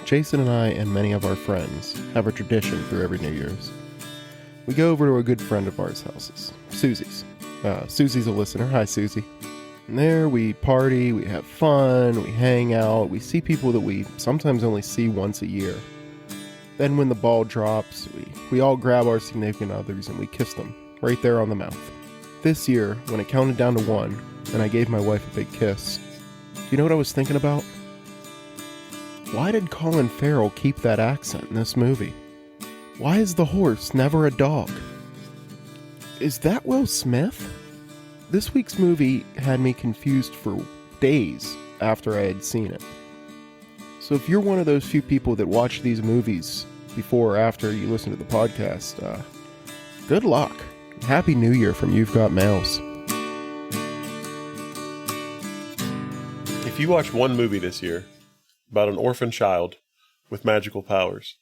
Jason and I and many of our friends have a tradition through every New Year's. We go over to a good friend of ours' houses, Susie's. Susie's a listener. Hi, Susie. And there we party, we have fun, we hang out, we see people that we sometimes only see once a year. Then when the ball drops, we all grab our significant others and we kiss them, right there on the mouth. This year, when it counted down to 1, and I gave my wife a big kiss, do you know what I was thinking about? Why did Colin Farrell keep that accent in this movie? Why is the horse never a dog? Is that Will Smith? This week's movie had me confused for days after I had seen it. So if you're one of those few people that watch these movies before or after you listen to the podcast, good luck. Happy New Year from You've Got Mails. If you watch one movie this year about an orphan child with magical powers,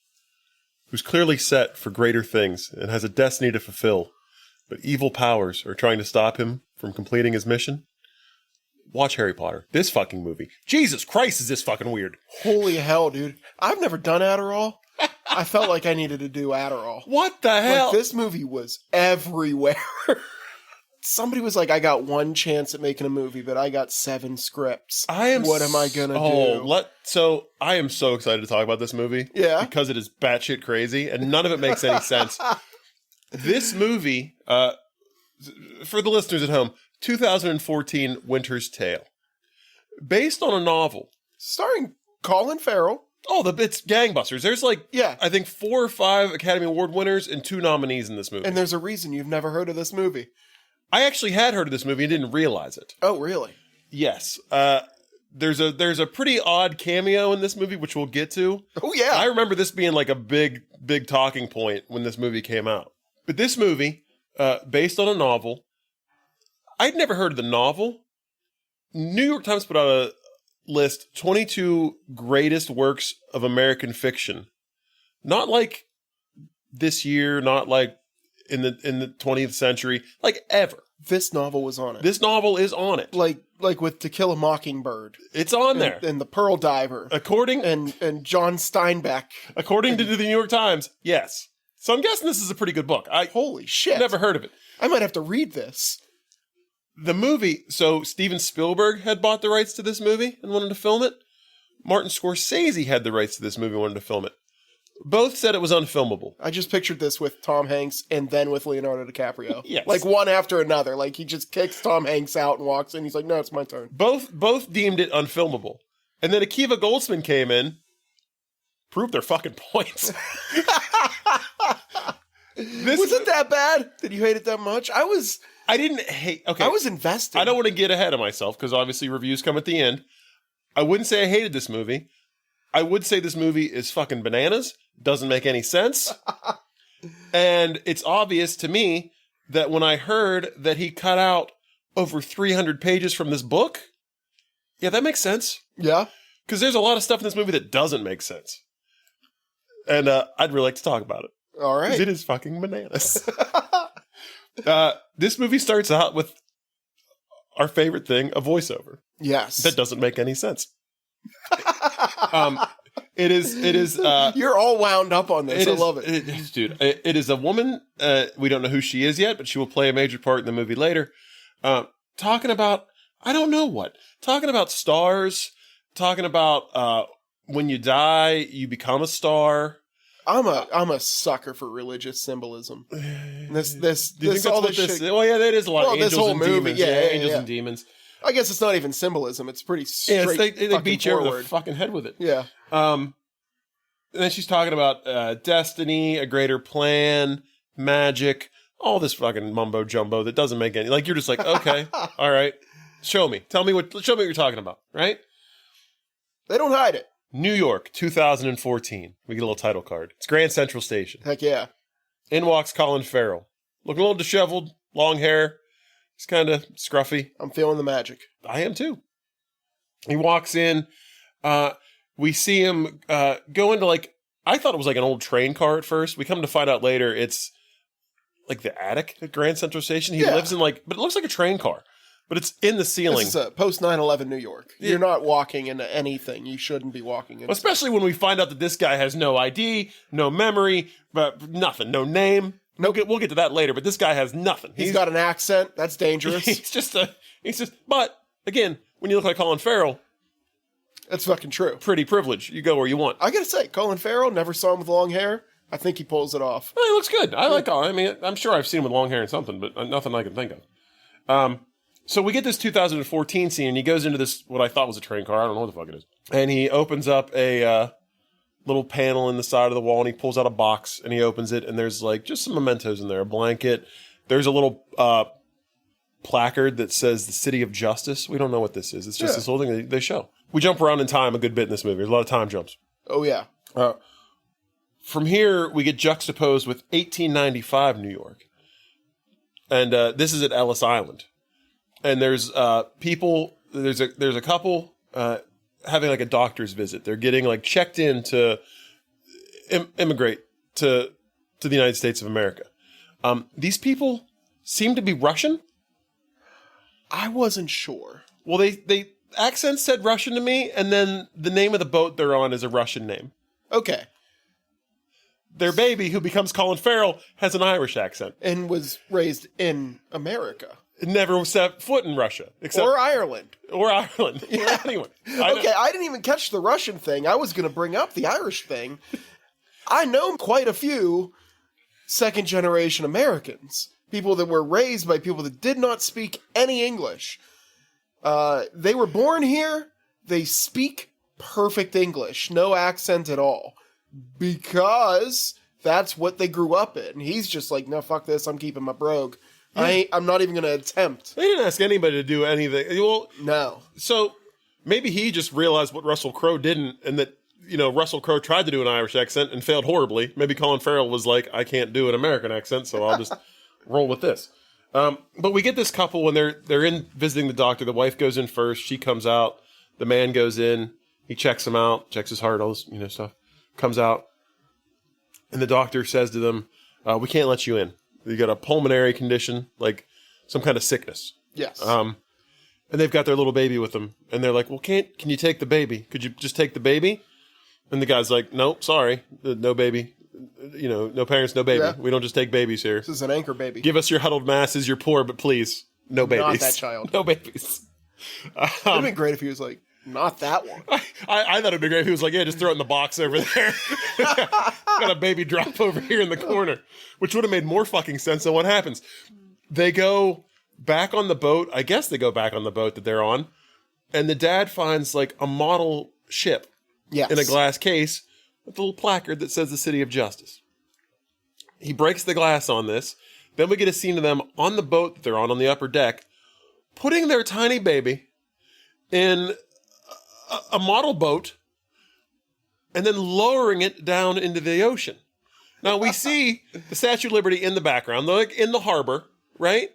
who's clearly set for greater things and has a destiny to fulfill, but evil powers are trying to stop him from completing his mission, watch Harry Potter. This fucking movie. Jesus Christ, is this fucking weird. Holy hell, dude. I've never done Adderall. I felt like I needed to do Adderall. What the hell? Like, this movie was everywhere. Somebody was like, I got one chance at making a movie, but I got 7 scripts. What am I going to do? So I am so excited to talk about this movie. Yeah. Because it is batshit crazy and none of it makes any sense. This movie, for the listeners at home, 2014 Winter's Tale. Based on a novel. Starring Colin Farrell. Oh, it's gangbusters. There's I think 4 or 5 Academy Award winners and 2 nominees in this movie. And there's a reason you've never heard of this movie. I actually had heard of this movie and didn't realize it. Oh, really? Yes. There's a pretty odd cameo in this movie, which we'll get to. Oh, yeah. I remember this being like a big talking point when this movie came out. But this movie, based on a novel, I'd never heard of the novel. New York Times put out a list 22 greatest works of American fiction. Not like this year, not like in the 20th century, like ever. This novel was on it. This novel is on it. Like with To Kill a Mockingbird. It's on there. And The Pearl Diver. And John Steinbeck. According to the New York Times, yes. So I'm guessing this is a pretty good book. Holy shit. Never heard of it. I might have to read this. The movie, so Steven Spielberg had bought the rights to this movie and wanted to film it. Martin Scorsese had the rights to this movie and wanted to film it. Both said it was unfilmable. I just pictured this with Tom Hanks and then with Leonardo DiCaprio. Yes. Like one after another. Like he just kicks Tom Hanks out and walks in. He's like, no, it's my turn. Both deemed it unfilmable. And then Akiva Goldsman came in, proved their fucking points. Was it that bad? Did you hate it that much? I didn't hate... Okay. I was invested. I don't want to get ahead of myself because obviously reviews come at the end. I wouldn't say I hated this movie. I would say this movie is fucking bananas. Doesn't make any sense. And it's obvious to me that when I heard that he cut out over 300 pages from this book, yeah, that makes sense. Yeah? Because there's a lot of stuff in this movie that doesn't make sense. And I'd really like to talk about it. All right. It is fucking bananas. This movie starts out with our favorite thing, a voiceover. Yes. That doesn't make any sense. It is. You're all wound up on this. I love it. Dude, it is a woman. We don't know who she is yet, but she will play a major part in the movie later. Talking about, I don't know what. Talking about stars. Talking about when you die, you become a star. I'm a sucker for religious symbolism. This Do you think that's all what this shit. Well, yeah, that is a lot of angels this whole and movie, demons. yeah, Angels yeah. and demons. I guess it's not even symbolism. It's pretty straight. They beat you over forward. the fucking head with it. Yeah. And then she's talking about destiny, a greater plan, magic, all this fucking mumbo jumbo that doesn't make any. Like you're just like, okay, all right, show me what you're talking about, right? They don't hide it. New York, 2014. We get a little title card. It's Grand Central Station. Heck yeah. In walks Colin Farrell, looking a little disheveled, long hair. He's kind of scruffy. I'm feeling the magic. I am too. He walks in. We see him go into I thought it was like an old train car at first. We come to find out later it's like the attic at Grand Central Station. He lives in but it looks like a train car. but it's in the ceiling. This is post 9/11 New York. You're not walking into anything you shouldn't be walking into. Especially when we find out that this guy has no ID, no memory, but nothing, no name. We'll get to that later, but this guy has nothing. He's got an accent. That's dangerous. But again, when you look like Colin Farrell, that's fucking true. Pretty privilege. You go where you want. I gotta say, Colin Farrell, never saw him with long hair. I think he pulls it off. Well, he looks good. I like Colin. I mean, I'm sure I've seen him with long hair and something, but nothing I can think of. So we get this 2014 scene, and he goes into this, what I thought was a train car. I don't know what the fuck it is. And he opens up a little panel in the side of the wall, and he pulls out a box, and he opens it, and there's like just some mementos in there, a blanket. There's a little placard that says the City of Justice. We don't know what this is. It's just this whole thing they show. We jump around in time a good bit in this movie. There's a lot of time jumps. Oh, yeah. From here, we get juxtaposed with 1895 New York. And this is at Ellis Island. And there's people, there's a couple having like a doctor's visit. They're getting like checked in to immigrate to the United States of America. These people seem to be Russian. I wasn't sure. Well, they accents said Russian to me, and then the name of the boat they're on is a Russian name. Okay. Their baby, who becomes Colin Farrell, has an Irish accent. And was raised in America. Never set foot in Russia. Or Ireland. Yeah. Anyway. I didn't even catch the Russian thing. I was going to bring up the Irish thing. I know quite a few second-generation Americans. People that were raised by people that did not speak any English. They were born here. They speak perfect English. No accent at all. Because that's what they grew up in. He's just like, no, fuck this. I'm keeping my brogue. I'm not even going to attempt. They didn't ask anybody to do anything. Well, no. So maybe he just realized what Russell Crowe didn't, and that, Russell Crowe tried to do an Irish accent and failed horribly. Maybe Colin Farrell was like, I can't do an American accent, so I'll just roll with this. But we get this couple when they're in visiting the doctor. The wife goes in first. She comes out. The man goes in. He checks him out, checks his heart, all this stuff. Comes out. And the doctor says to them, we can't let you in. You got a pulmonary condition, like some kind of sickness. Yes. And they've got their little baby with them. And they're like, well, can you take the baby? Could you just take the baby? And the guy's like, nope, sorry. No baby. No parents, no baby. Yeah. We don't just take babies here. This is an anchor baby. Give us your huddled masses. You're poor, but please, no babies. Not that child. No babies. It would have been great if he was like, not that one. I thought it'd be great if he was like, yeah, just throw it in the box over there. Got a baby drop over here in the corner. Which would have made more fucking sense than what happens. They go back on the boat. I guess they go back on the boat that they're on. And the dad finds like a model ship in a glass case with a little placard that says the City of Justice. He breaks the glass on this. Then we get a scene of them on the boat that they're on the upper deck, putting their tiny baby in a model boat and then lowering it down into the ocean. Now we see the Statue of Liberty in the background, like in the harbor, right?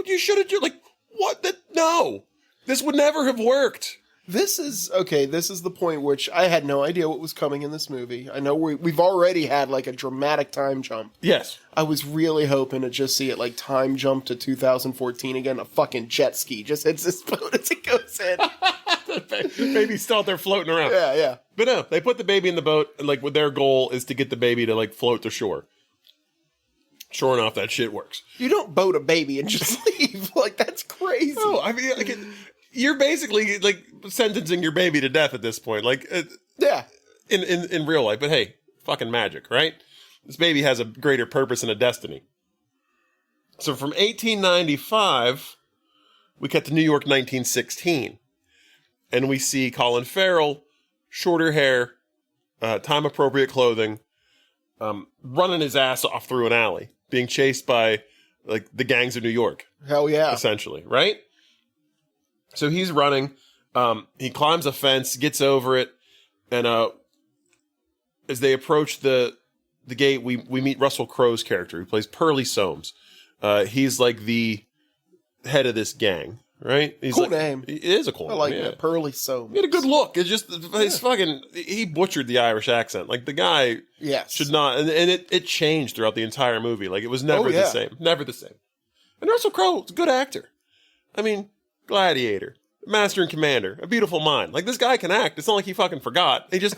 You should have like, what? No, this would never have worked. This is the point which I had no idea what was coming in this movie. I know we've already had like a dramatic time jump. Yes. I was really hoping to just see it like time jump to 2014 again. A fucking jet ski just hits this boat as it goes in. Baby's still out there floating around. Yeah. But no, they put the baby in the boat, and like their goal is to get the baby to like float to shore. Sure enough, that shit works. You don't boat a baby and just leave. Like, that's crazy. No, I mean, like, you're basically like sentencing your baby to death at this point. Like, yeah, in real life. But hey, fucking magic, right? This baby has a greater purpose and a destiny. So from 1895, we cut to New York 1916. And we see Colin Farrell, shorter hair, time-appropriate clothing, running his ass off through an alley, being chased by like the gangs of New York. Hell yeah. Essentially, right? So he's running. He climbs a fence, gets over it, and as they approach the gate, we meet Russell Crowe's character, who plays Pearly Soames. He's like the head of this gang. Right? He's cool name. It is a cool name. I like that. Pearly Soames. He had a good look. It's just, his fucking, he butchered the Irish accent. Like, the guy should not, and it changed throughout the entire movie. Like, it was never the same. Never the same. And Russell Crowe was a good actor. I mean, Gladiator, Master and Commander, A Beautiful Mind. Like, this guy can act. It's not like he fucking forgot. He just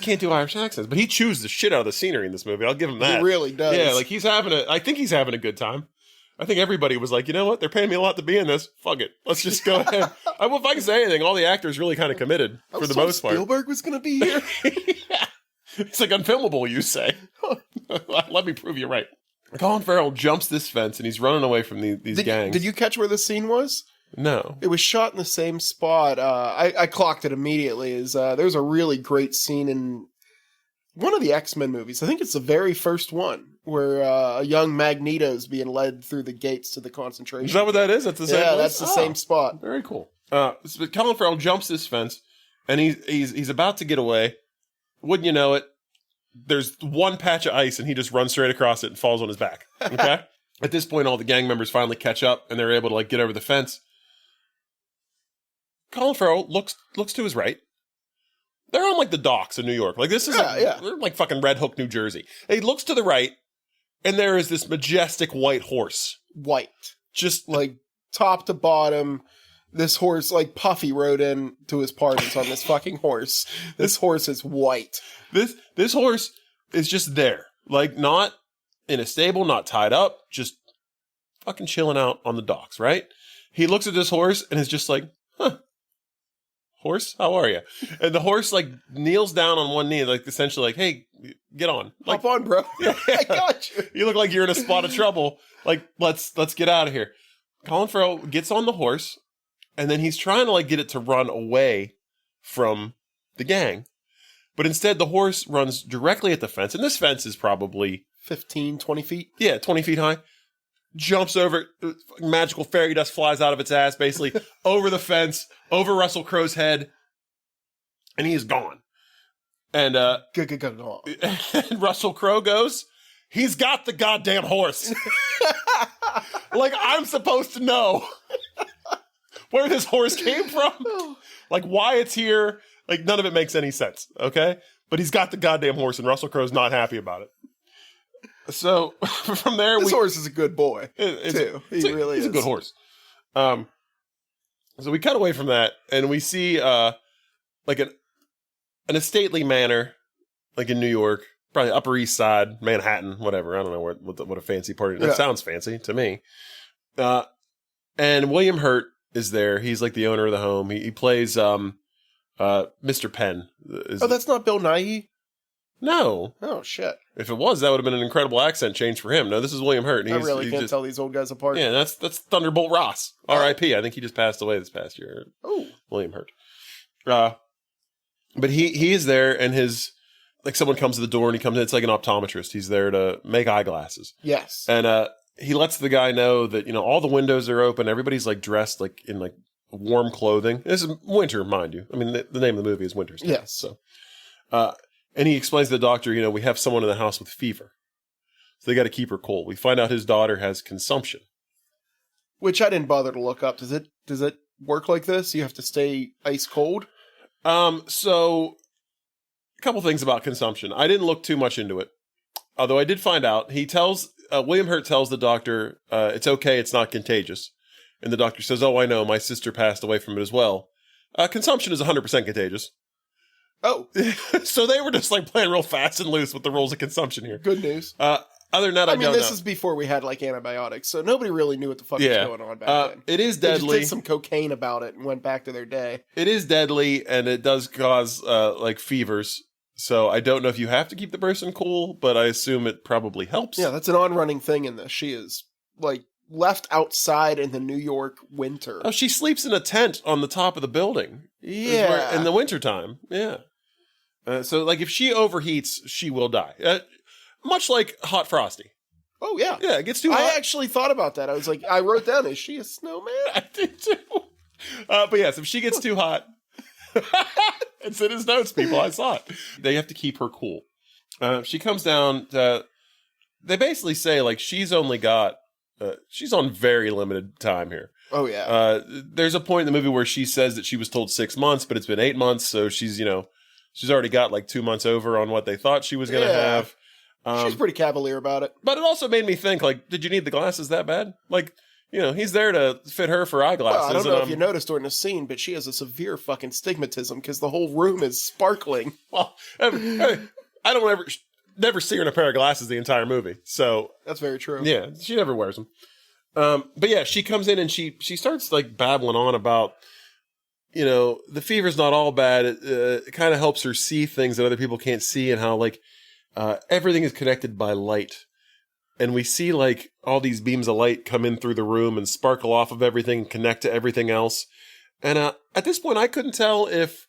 can't do Irish accents. But he chews the shit out of the scenery in this movie. I'll give him that. He really does. Yeah, like I think he's having a good time. I think everybody was like, you know what? They're paying me a lot to be in this. Fuck it. Let's just go ahead. If I can say anything, all the actors really kind of committed for the most part. Spielberg was going to be here. Yeah. It's like unfilmable, you say. Let me prove you right. Colin Farrell jumps this fence and he's running away from these gangs. Did you catch where the scene was? No. It was shot in the same spot. I clocked it immediately. There's a really great scene in one of the X-Men movies. I think it's the very first one where a young Magneto's being led through the gates to the concentration. Is that what that is? That's the same place? That's the same spot. Very cool. So Colin Farrell jumps this fence and he's about to get away. Wouldn't you know it? There's one patch of ice and he just runs straight across it and falls on his back. Okay? At this point, all the gang members finally catch up and they're able to like get over the fence. Colin Farrell looks to his right. They're on like the docks in New York. Like this is they're like fucking Red Hook, New Jersey. He looks to the right and there is this majestic white horse. White. Just like top to bottom. This horse, like Puffy rode in to his parties on this fucking horse. This horse is white. This horse is just there. Like not in a stable, not tied up, just fucking chilling out on the docks, right? He looks at this horse and is just like, huh. Horse, how are you? And the horse like kneels down on one knee, like essentially like, hey, get on. Like, hop on, bro. I got you. You look like you're in a spot of trouble. Like, let's get out of here. Colin Farrell gets on the horse, and then he's trying to like get it to run away from the gang. But instead, the horse runs directly at the fence. And this fence is probably 15, 20 feet. Yeah, 20 feet high. Jumps over, magical fairy dust flies out of its ass, basically, over the fence, over Russell Crowe's head, and he is gone. And, and Russell Crowe goes, he's got the goddamn horse. Like, I'm supposed to know where this horse came from, like, why it's here. Like, none of it makes any sense, okay? But he's got the goddamn horse, and Russell Crowe's not happy about it. So from there, this horse is a good boy too. He's a good horse. So we cut away from that, and we see like an estately manor, like in New York, probably Upper East Side, Manhattan, whatever. I don't know what a fancy party. That sounds fancy to me. And William Hurt is there. He's like the owner of the home. He plays Mr. Penn. That's not Bill Nighy. No. Oh, shit. If it was, that would have been an incredible accent change for him. No, this is William Hurt. I really can't tell these old guys apart. Yeah, that's Thunderbolt Ross. R.I.P. I think he just passed away this past year. Oh. William Hurt. But he is there, and like someone comes to the door, and he comes in. It's like an optometrist. He's there to make eyeglasses. Yes. And he lets the guy know that, you know, all the windows are open. Everybody's like dressed like in like warm clothing. This is winter, mind you. I mean, the name of the movie is Winter Time. Yes. So, and he explains to the doctor, you know, we have someone in the house with fever. So they got to keep her cool. We find out his daughter has consumption. Which I didn't bother to look up. Does it work like this? You have to stay ice cold? So a couple things about consumption. I didn't look too much into it. Although I did find out, William Hurt tells the doctor, it's okay, it's not contagious. And the doctor says, oh, I know, my sister passed away from it as well. Consumption is 100% contagious. Oh. So they were just like playing real fast and loose with the rules of consumption here. Good news. Other than that, I don't know. This is before we had like antibiotics, so nobody really knew what the fuck was going on back then. It is deadly. They just did some cocaine about it and went back to their day. It is deadly, and it does cause like fevers. So I don't know if you have to keep the person cool, but I assume it probably helps. Yeah, that's an on-running thing in this. She is like left outside in the New York winter. Oh, she sleeps in a tent on the top of the building. Yeah. In the wintertime. Yeah. So, like, if she overheats, she will die. Much like Hot Frosty. Oh, yeah. Yeah, it gets too hot. I actually thought about that. I was like, I wrote down, is she a snowman? I did too. But yes, if she gets too hot, it's in his notes, people. I saw it. They have to keep her cool. She comes down. They basically say, like, she's only got, she's on very limited time here. Oh, yeah. There's a point in the movie where she says that she was told 6 months, but it's been 8 months, so she's, you know, she's already got like 2 months over on what they thought she was going to have. She's pretty cavalier about it. But it also made me think, like, did you need the glasses that bad? Like, he's there to fit her for eyeglasses. Well, I don't know if you noticed during the scene, but she has a severe fucking stigmatism because the whole room is sparkling. Well, I don't never see her in a pair of glasses the entire movie. So That's very true. yeah, she never wears them. But yeah, she comes in and she starts like babbling on about, the fever's not all bad. It kind of helps her see things that other people can't see, and how like everything is connected by light. And we see like all these beams of light come in through the room and sparkle off of everything and connect to everything else. And at this point, I couldn't tell if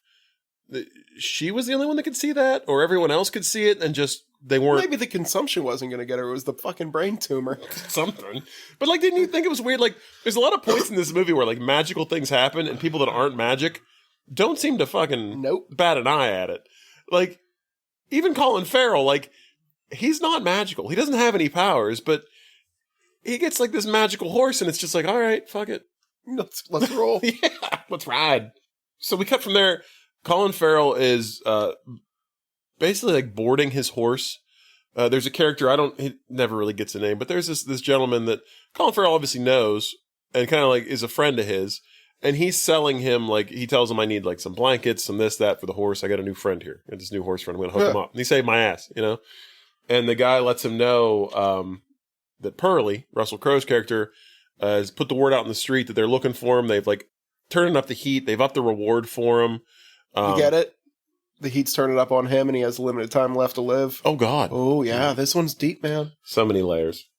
she was the only one that could see that, or everyone else could see it, and just they weren't. Maybe the consumption wasn't going to get her. It was the fucking brain tumor. Something. But like, didn't you think it was weird? Like, there's a lot of points in this movie where like magical things happen, and people that aren't magic don't seem to fucking bat an eye at it. Like, even Colin Farrell, like, he's not magical. He doesn't have any powers, but he gets like this magical horse, and it's just like, all right, fuck it. Let's roll. Yeah, let's ride. So we cut from there. Colin Farrell is basically like boarding his horse. There's a character, he never really gets a name, but there's this gentleman that Colin Farrell obviously knows and kind of like is a friend of his. And he's selling him, like, he tells him, I need like some blankets, some this, that for the horse. I got a new friend here. I got this new horse friend. I'm going to hook him up. And he saved my ass, And the guy lets him know that Pearlie, Russell Crowe's character, has put the word out in the street that they're looking for him. They've like turned up the heat. They've upped the reward for him. You get it? The heat's turning up on him and he has limited time left to live. Oh, God. Oh, yeah. This one's deep, man. So many layers.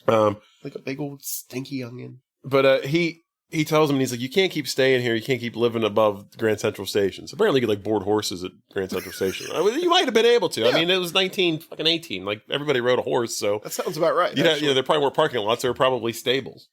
Like a big old stinky onion. But he tells him, and he's like, you can't keep staying here. You can't keep living above Grand Central Station. So apparently you could like board horses at Grand Central Station. You might have been able to. Yeah. I mean, it was 1918. Like, everybody rode a horse, so. That sounds about right. There probably weren't parking lots. There were probably stables.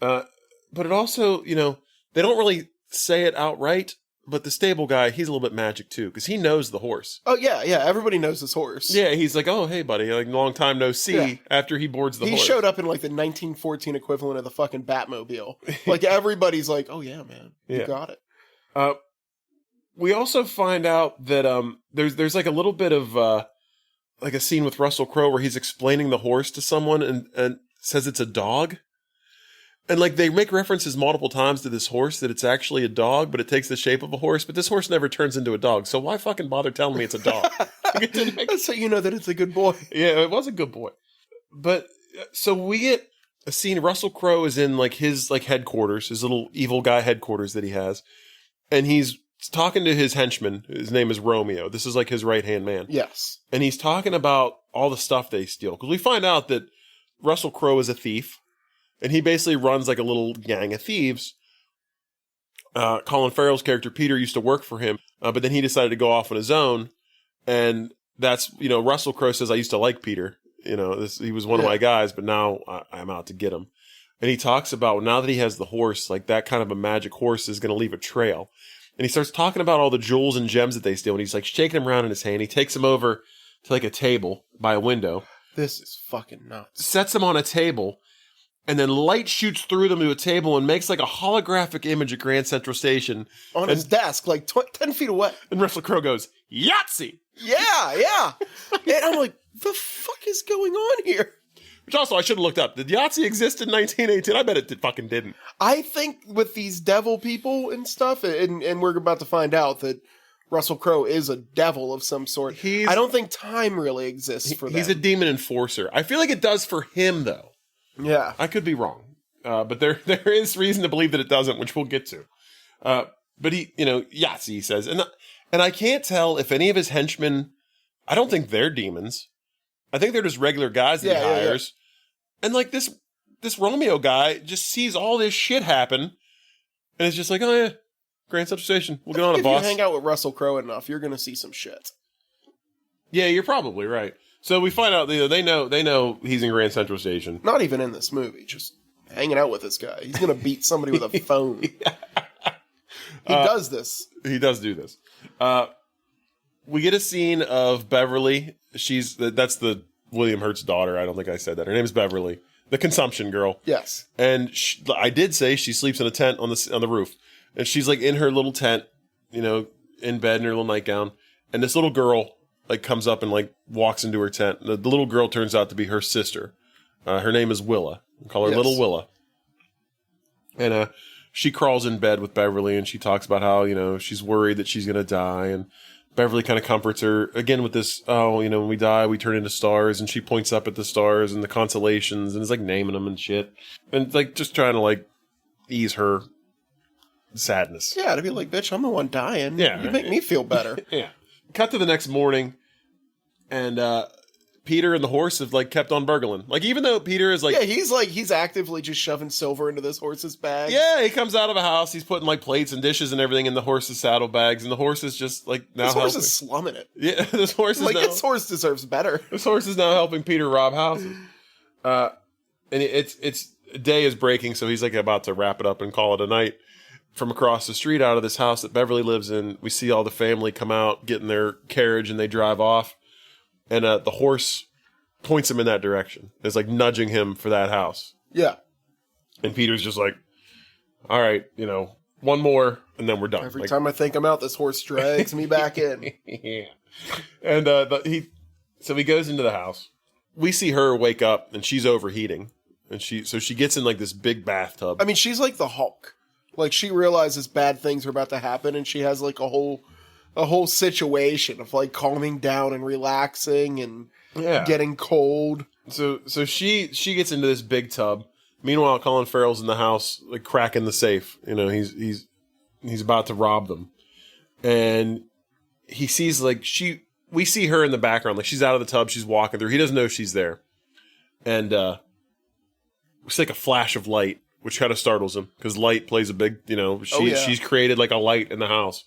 But it also, they don't really say it outright. But the stable guy, he's a little bit magic too, because he knows the horse. Oh, yeah. Everybody knows this horse. Yeah, he's like, oh, hey, buddy, like, long time no see, after he boards the horse. He showed up in, like, the 1914 equivalent of the fucking Batmobile. Like, everybody's like, oh, yeah, man, you got it. We also find out that there's like, a little bit of, like, a scene with Russell Crowe where he's explaining the horse to someone and says it's a dog. And, like, they make references multiple times to this horse that it's actually a dog, but it takes the shape of a horse. But this horse never turns into a dog. So why fucking bother telling me it's a dog? That's so you know that it's a good boy. Yeah, it was a good boy. But, so we get a scene. Russell Crowe is in, like, his, like, headquarters, his little evil guy headquarters that he has. And he's talking to his henchman. His name is Romeo. This is, like, his right-hand man. Yes. And he's talking about all the stuff they steal. Because we find out that Russell Crowe is a thief. And he basically runs like a little gang of thieves. Colin Farrell's character, Peter, used to work for him, but then he decided to go off on his own. And that's, Russell Crowe says, I used to like Peter. He was one of my guys, but now I'm out to get him. And he talks about now that he has the horse, like that kind of a magic horse is going to leave a trail. And he starts talking about all the jewels and gems that they steal. And he's like shaking them around in his hand. He takes them over to like a table by a window. This is fucking nuts. Sets them on a table. And then light shoots through them to a table and makes like a holographic image of Grand Central Station. On his desk, like 10 feet away. And Russell Crowe goes, Yahtzee! Yeah. And I'm like, the fuck is going on here? Which also, I should have looked up. Did Yahtzee exist in 1918? I bet it fucking didn't. I think with these devil people and stuff, and we're about to find out that Russell Crowe is a devil of some sort. I don't think time really exists for that. He's a demon enforcer. I feel like it does for him, though. Yeah. I could be wrong. But there is reason to believe that it doesn't, which we'll get to. But he, Yahtzee, he says. And I can't tell if any of his henchmen, I don't think they're demons. I think they're just regular guys that he hires. Yeah. And like this Romeo guy just sees all this shit happen. And it's just like, oh yeah, Grand Central Station. We'll get on it, boss. If you hang out with Russell Crowe enough, you're going to see some shit. Yeah, you're probably right. So we find out they know he's in Grand Central Station. Not even in this movie, just hanging out with this guy. He's gonna beat somebody with a phone. He does this. He does do this. We get a scene of Beverly. That's the William Hurt's daughter. I don't think I said that. Her name is Beverly, the consumption girl. Yes. And I did say she sleeps in a tent on the roof, and she's like in her little tent, in bed in her little nightgown, and this little girl like comes up and like walks into her tent. The little girl turns out to be her sister. Her name is Willa. We call her Little Willa. And she crawls in bed with Beverly, and she talks about how, you know, she's worried that she's going to die. And Beverly kind of comforts her again with this, oh, you know, when we die, we turn into stars. And she points up at the stars and the constellations and is like naming them and shit. And like just trying to like ease her sadness. Yeah, to be like, bitch, I'm the one dying. Yeah. You make me feel better. Yeah. Cut to the next morning, and Peter and the horse have like kept on burgling. Like, even though Peter is like, Yeah, he's actively just shoving silver into this horse's bag. yeah, he comes out of a house, he's putting like plates and dishes and everything in the horse's saddlebags, and the horse is just like now This horse helping. is slumming it. Yeah, this horse is Like, now, this horse deserves better. this horse is now helping Peter rob houses. And it's day is breaking, so he's like about to wrap it up and call it a night. From across the street out of this house that Beverly lives in, we see all the family come out, get in their carriage, and they drive off. And the horse points him in that direction. It's like nudging him for that house. Yeah. And Peter's just like, all right, you know, one more, and then we're done. Every Like, time I think I'm out, this horse drags me back in. yeah. And so he goes into the house. We see her wake up, and she's overheating. And she gets in like this big bathtub. I mean, she's like the Hulk. Like, she realizes bad things are about to happen, and she has like a whole situation of like calming down and relaxing and Yeah. getting cold. So she gets into this big tub. Meanwhile, Colin Farrell's in the house, like cracking the safe. You know, he's about to rob them, and he sees like we see her in the background, like she's out of the tub, she's walking through. He doesn't know she's there, and we see like a flash of light, which kind of startles him because light plays a big, you know, she's created like a light in the house,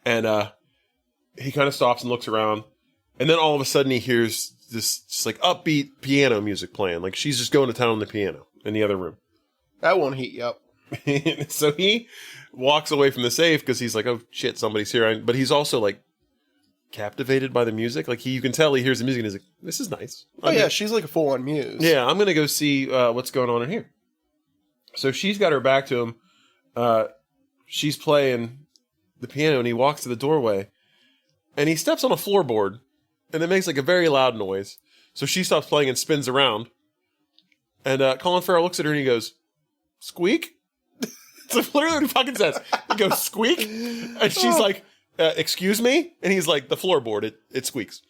and he kind of stops and looks around, and then all of a sudden he hears this just like upbeat piano music playing, like she's just going to town on the piano in the other room. That won't heat you up. So he walks away from the safe because he's like, oh shit, somebody's here. But he's also like captivated by the music. Like you can tell he hears the music and he's like, this is nice. Oh yeah, she's like a full-on muse. Yeah, I'm gonna go see what's going on in here. So she's got her back to him. She's playing the piano, and he walks to the doorway, and he steps on a floorboard, and it makes like a very loud noise. So she stops playing and spins around, and Colin Farrell looks at her and he goes, "Squeak." It's literally what he fucking says. He goes, "Squeak," and she's like, "Excuse me," and he's like, "The floorboard, it squeaks."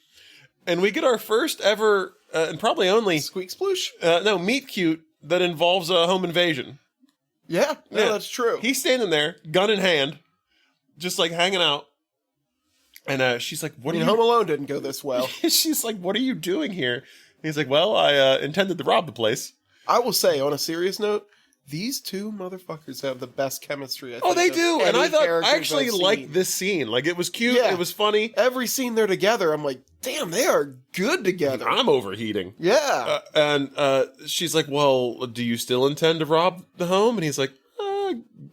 And we get our first ever and probably only Squeak sploosh? meet cute that involves a home invasion. Yeah, that's true. He's standing there, gun in hand, just like hanging out. And she's like, "What are you?" Home Alone didn't go this well. She's like, "What are you doing here?" And he's like, "Well, I intended to rob the place." I will say, on a serious note, these two motherfuckers have the best chemistry. I think, They of do, and any I thought characters I actually I've liked seen. this scene. Like it was cute, Yeah. it was funny. Every scene they're together, I'm like, damn, they are good together. I'm overheating. Yeah. And she's like, "Well, do you still intend to rob the home?" And he's like,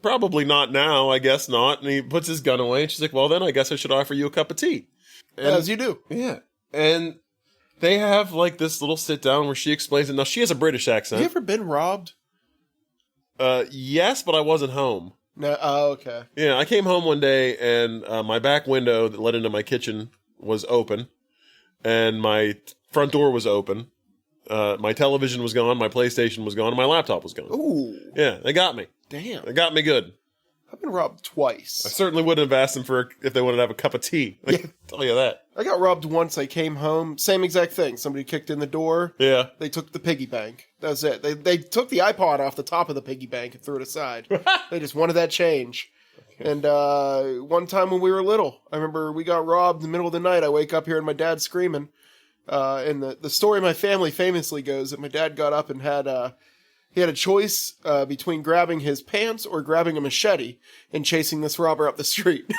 "Probably not now. I guess not." And he puts his gun away, and she's like, "Well, then I guess I should offer you a cup of tea." And, As you do. yeah, and they have like this little sit down where she explains it. Now she has a British Have accent. you ever been robbed? Yes, but I wasn't home. No. Oh, okay. Yeah, I came home one day and my back window that led into my kitchen was open, and my front door was open. My television was gone, my PlayStation was gone, and my laptop was gone. Ooh. Yeah, they got me. Damn. They got me good. I've been robbed I twice. certainly wouldn't have asked them if they wanted to have a cup of tea. I can tell you that. I got robbed once. I came home. Same exact thing. Somebody kicked in the door. Yeah. They took the piggy bank. That was it. They took the iPod off the top of the piggy bank and threw it aside. They just wanted that change. And one time when we were little, I remember we got robbed in the middle of the night. I wake up hearing my dad screaming. And the story of my family famously goes that my dad got up and he had a choice between grabbing his pants or grabbing a machete and chasing this robber up the street.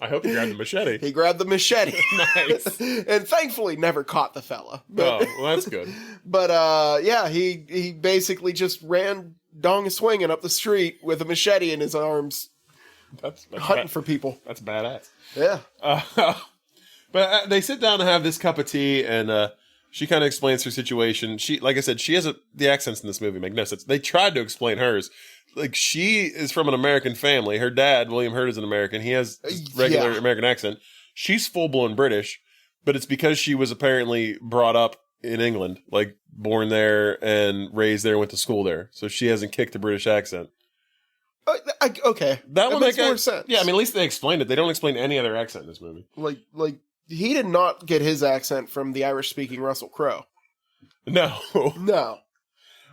I hope you grabbed the machete. He grabbed the machete. Nice. And thankfully never caught the fella. But, Oh, well, that's good. but yeah, he basically just ran dong swinging up the street with a machete in his arms, That's hunting for people. That's badass. Yeah. But they sit down and have this cup of tea, and she kind of explains her situation. She, like I said, she has the accents in this movie make no sense. They tried to explain hers. Like, she is from an American family. Her dad, William Hurt, is an American. He has this regular Yeah. American accent. She's full-blown British, but it's because she was apparently brought up in England, like born there and raised there, went to school there. So she hasn't kicked the British accent. Okay, That one makes that guy, more sense. Yeah, I mean, at least they explained it. They don't explain any other accent in this movie. like he did not get his accent from the Irish-speaking Russell Crowe. No. No.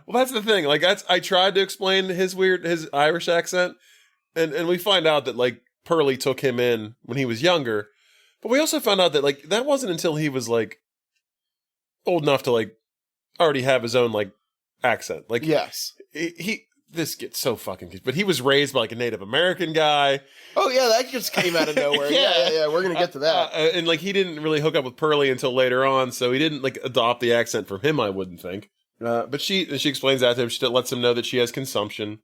Well, that's the thing. Like, I tried to explain his Irish accent, and we find out that, like, Pearlie took him in when he was younger. But we also found out that, like, that wasn't until he was, like, old enough to, like, already have his own, like, accent. Like, Yes. This gets so fucking confused. But he was raised by, like, a Native American guy. Oh, yeah, that just came out of nowhere. yeah. We're going to get to that. And, like, he didn't really hook up with Pearlie until later on, so he didn't, like, adopt the accent from him, I wouldn't think. But she explains that to him. She lets him know that she has consumption.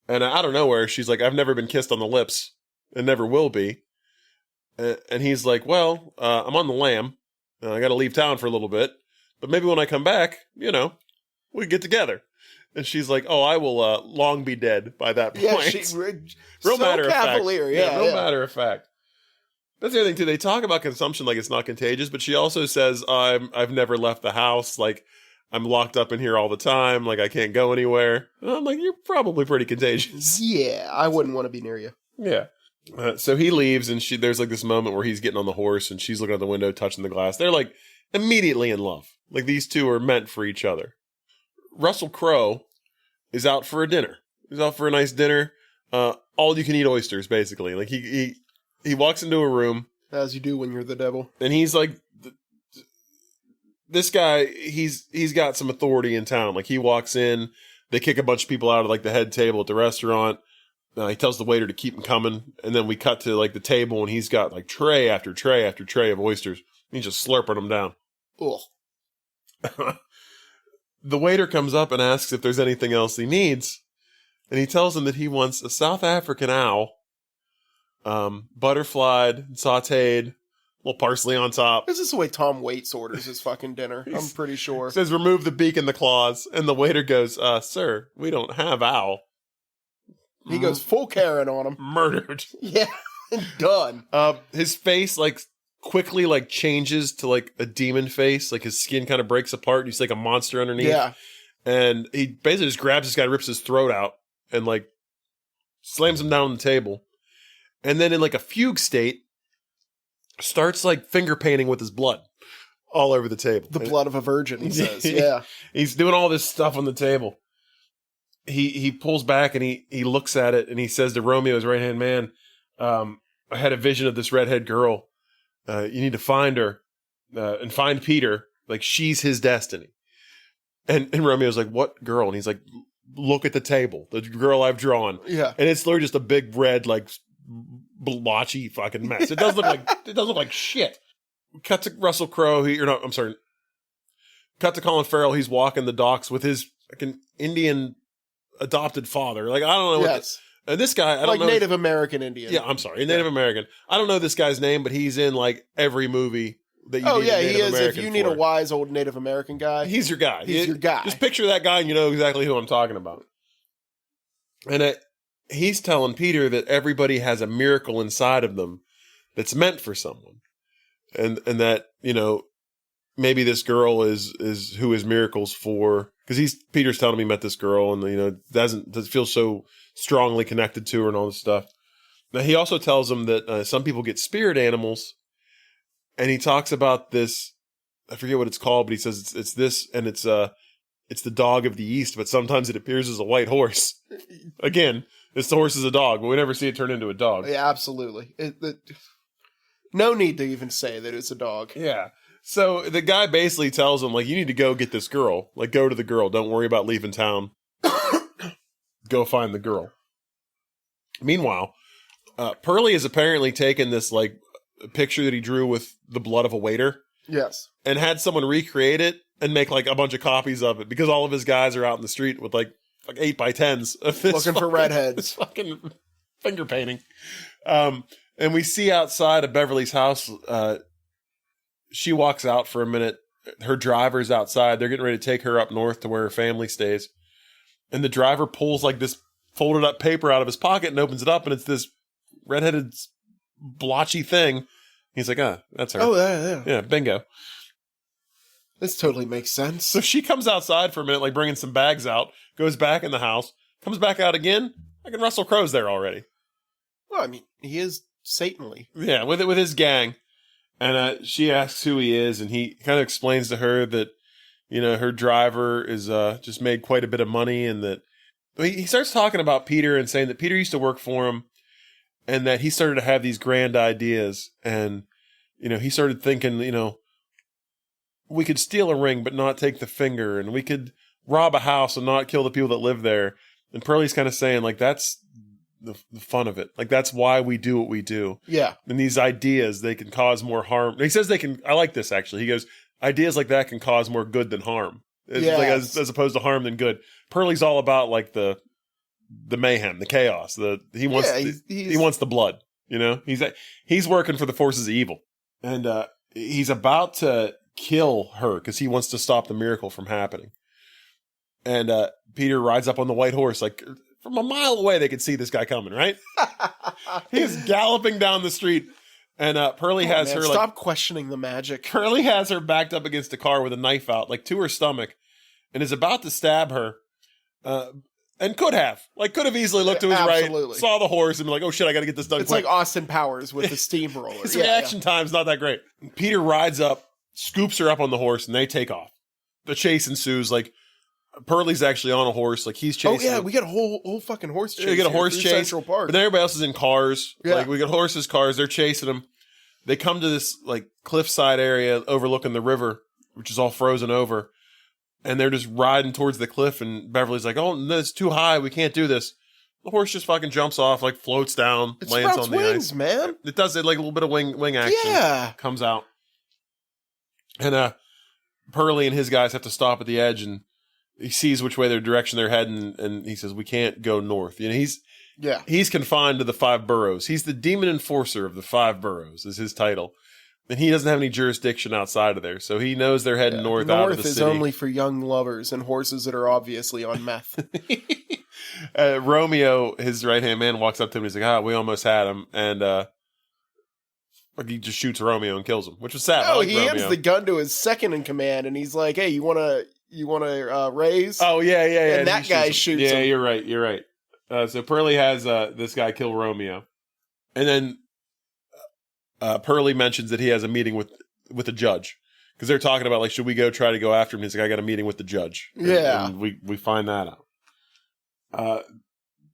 And out of nowhere, she's like, I've never been kissed on the lips and never will be. And he's like, well, I'm on the lam. I got to leave town for a little bit. But maybe when I come back, we can get together. And she's like, oh, I will long be dead by that point. Yeah, real so matter cavalier, of fact. Real matter of fact. That's the other thing, too. They talk about consumption like it's not contagious, but she also says, I've never left the house. Like, I'm locked up in here all the time. Like, I can't go anywhere. And I'm like, you're probably pretty contagious. Yeah, I wouldn't want to be near you. Yeah. So he leaves, and there's like this moment where he's getting on the horse, and she's looking out the window, touching the glass. They're like immediately in love. Like, these two are meant for each other. Russell Crowe is out for a dinner. He's out for a nice dinner. All you can eat oysters, basically. Like, he walks into a room, as you do when you're the devil, and he's like, this guy, he's got some authority in town. Like, he walks in, they kick a bunch of people out of like the head table at the restaurant. He tells the waiter to keep them coming, and then we cut to like the table, and he's got like tray after tray after tray of oysters. He's just slurping them down. Ugh. The waiter comes up and asks if there's anything else he needs, and he tells him that he wants a South African owl, butterflied, sautéed, a little parsley on top. This is the way Tom Waits orders his fucking dinner. I'm pretty sure. Says remove the beak and the claws, and the waiter goes, sir, we don't have owl. He goes full Karen on him. Murdered. Yeah, done. His face like quickly like changes to like a demon face. Like his skin kind of breaks apart. And he's like a monster underneath. Yeah. And he basically just grabs this guy, rips his throat out, and like slams him down on the table. And then in like a fugue state, starts like finger painting with his blood all over the table. The blood of a virgin, he says. Yeah. He's doing all this stuff on the table. He pulls back and he looks at it and he says to Romeo, his right-hand man, I had a vision of this redhead girl. You need to find her and find Peter. Like, she's his destiny. And Romeo's like, what girl? And he's like, look at the table. The girl I've drawn. Yeah. And it's literally just a big red, like, blotchy fucking mess. It does look like shit. Cut to Russell Crowe. Cut to Colin Farrell. He's walking the docks with his fucking Indian adopted father. Like, I don't know. Yes. And this guy, I don't know. Native American Indian. Yeah, I'm sorry. Native American. I don't know this guy's name, but he's in like every movie that you need a Native he is. American If you need for. a wise old Native American guy, He's your guy. He's your guy. Just picture that guy and you know exactly who I'm talking about. And he's telling Peter that everybody has a miracle inside of them that's meant for someone. And that, maybe this girl is who his miracle's for. Because Peter's telling him he met this girl and, doesn't feel so strongly connected to her and all this stuff. Now, he also tells him that some people get spirit animals. And he talks about this, I forget what it's called, but he says it's this, and it's the dog of the East, but sometimes it appears as a white horse. Again, it's the horse as a dog, but we never see it turn into a dog. Yeah, absolutely. No need to even say that it's a dog. Yeah. So the guy basically tells him, like, you need to go get this girl. Like, go to the girl. Don't worry about leaving town. Go find the girl. Meanwhile, Pearlie has apparently taken this, like, picture that he drew with the blood of a waiter. Yes. And had someone recreate it and make, like, a bunch of copies of it because all of his guys are out in the street with, like 8x10s of this. Looking for redheads. This fucking finger painting. And we see outside of Beverly's house, she walks out for a minute. Her driver's outside. They're getting ready to take her up north to where her family stays. And the driver pulls like this folded up paper out of his pocket and opens it up. And it's this redheaded blotchy thing. He's like, that's her. Oh, yeah. Yeah, bingo. This totally makes sense. So she comes outside for a minute, like bringing some bags out, goes back in the house, comes back out again. Like, Russell Crowe's there already. Well, I mean, he is Satanly. Yeah, with his gang. And she asks who he is, and he kind of explains to her that, her driver is just made quite a bit of money, and that he starts talking about Peter and saying that Peter used to work for him, and that he started to have these grand ideas, and he started thinking, we could steal a ring but not take the finger, and we could rob a house and not kill the people that live there. And Pearlie's kind of saying, like, that's the fun of it. Like, that's why we do what we do. Yeah. And these ideas, they can cause more harm. He says I like this, actually. He goes, ideas like that can cause more good than harm. It's like, as opposed to harm than good. Pearlie's all about, like, the mayhem, the chaos. He wants the blood. He's working for the forces of evil, and he's about to kill her because he wants to stop the miracle from happening. And Peter rides up on the white horse, like from a mile away. They could see this guy coming, right? He's galloping down the street, and Pearlie has her. Stop questioning the magic. Pearlie has her backed up against a car with a knife out, like to her stomach, and is about to stab her. And could have easily looked to his right, saw the horse, and be like, "Oh shit, I got to get this done." It's quick. like Austin Powers with the steamroller. His reaction time's not that great. Peter rides up, scoops her up on the horse, and they take off. The chase ensues. Like, Pearlie's actually on a horse. Like, he's chasing. Oh yeah, we got a whole fucking horse chase. We get a horse chase. Central Park. But then everybody else is in cars. Yeah. Like, we got horses, cars. They're chasing them. They come to this like cliffside area overlooking the river, which is all frozen over. And they're just riding towards the cliff, and Beverly's like, "Oh, no, it's too high. We can't do this." The horse just fucking jumps off, like floats down, it lands sprouts on the wings, ice. Man. It does it like a little bit of wing action. Yeah, comes out, and Pearlie and his guys have to stop at the edge, and he sees which way their direction they're heading, and he says, "We can't go north." He's confined to the 5 boroughs. He's the demon enforcer of the 5 boroughs, is his title. And he doesn't have any jurisdiction outside of there, so he knows they're heading north out of the city. North is only for young lovers and horses that are obviously on meth. Romeo, his right-hand man, walks up to him and he's like, we almost had him. And he just shoots Romeo and kills him, which was sad. He hands the gun to his second in command, and he's like, "Hey, you wanna raise?" Oh, yeah. And that guy shoots him. Yeah, you're right. So Pearlie has this guy kill Romeo. And then Pearlie mentions that he has a meeting with a judge, because they're talking about, like, should we try to go after him? He's like, I got a meeting with the judge. And we find that out.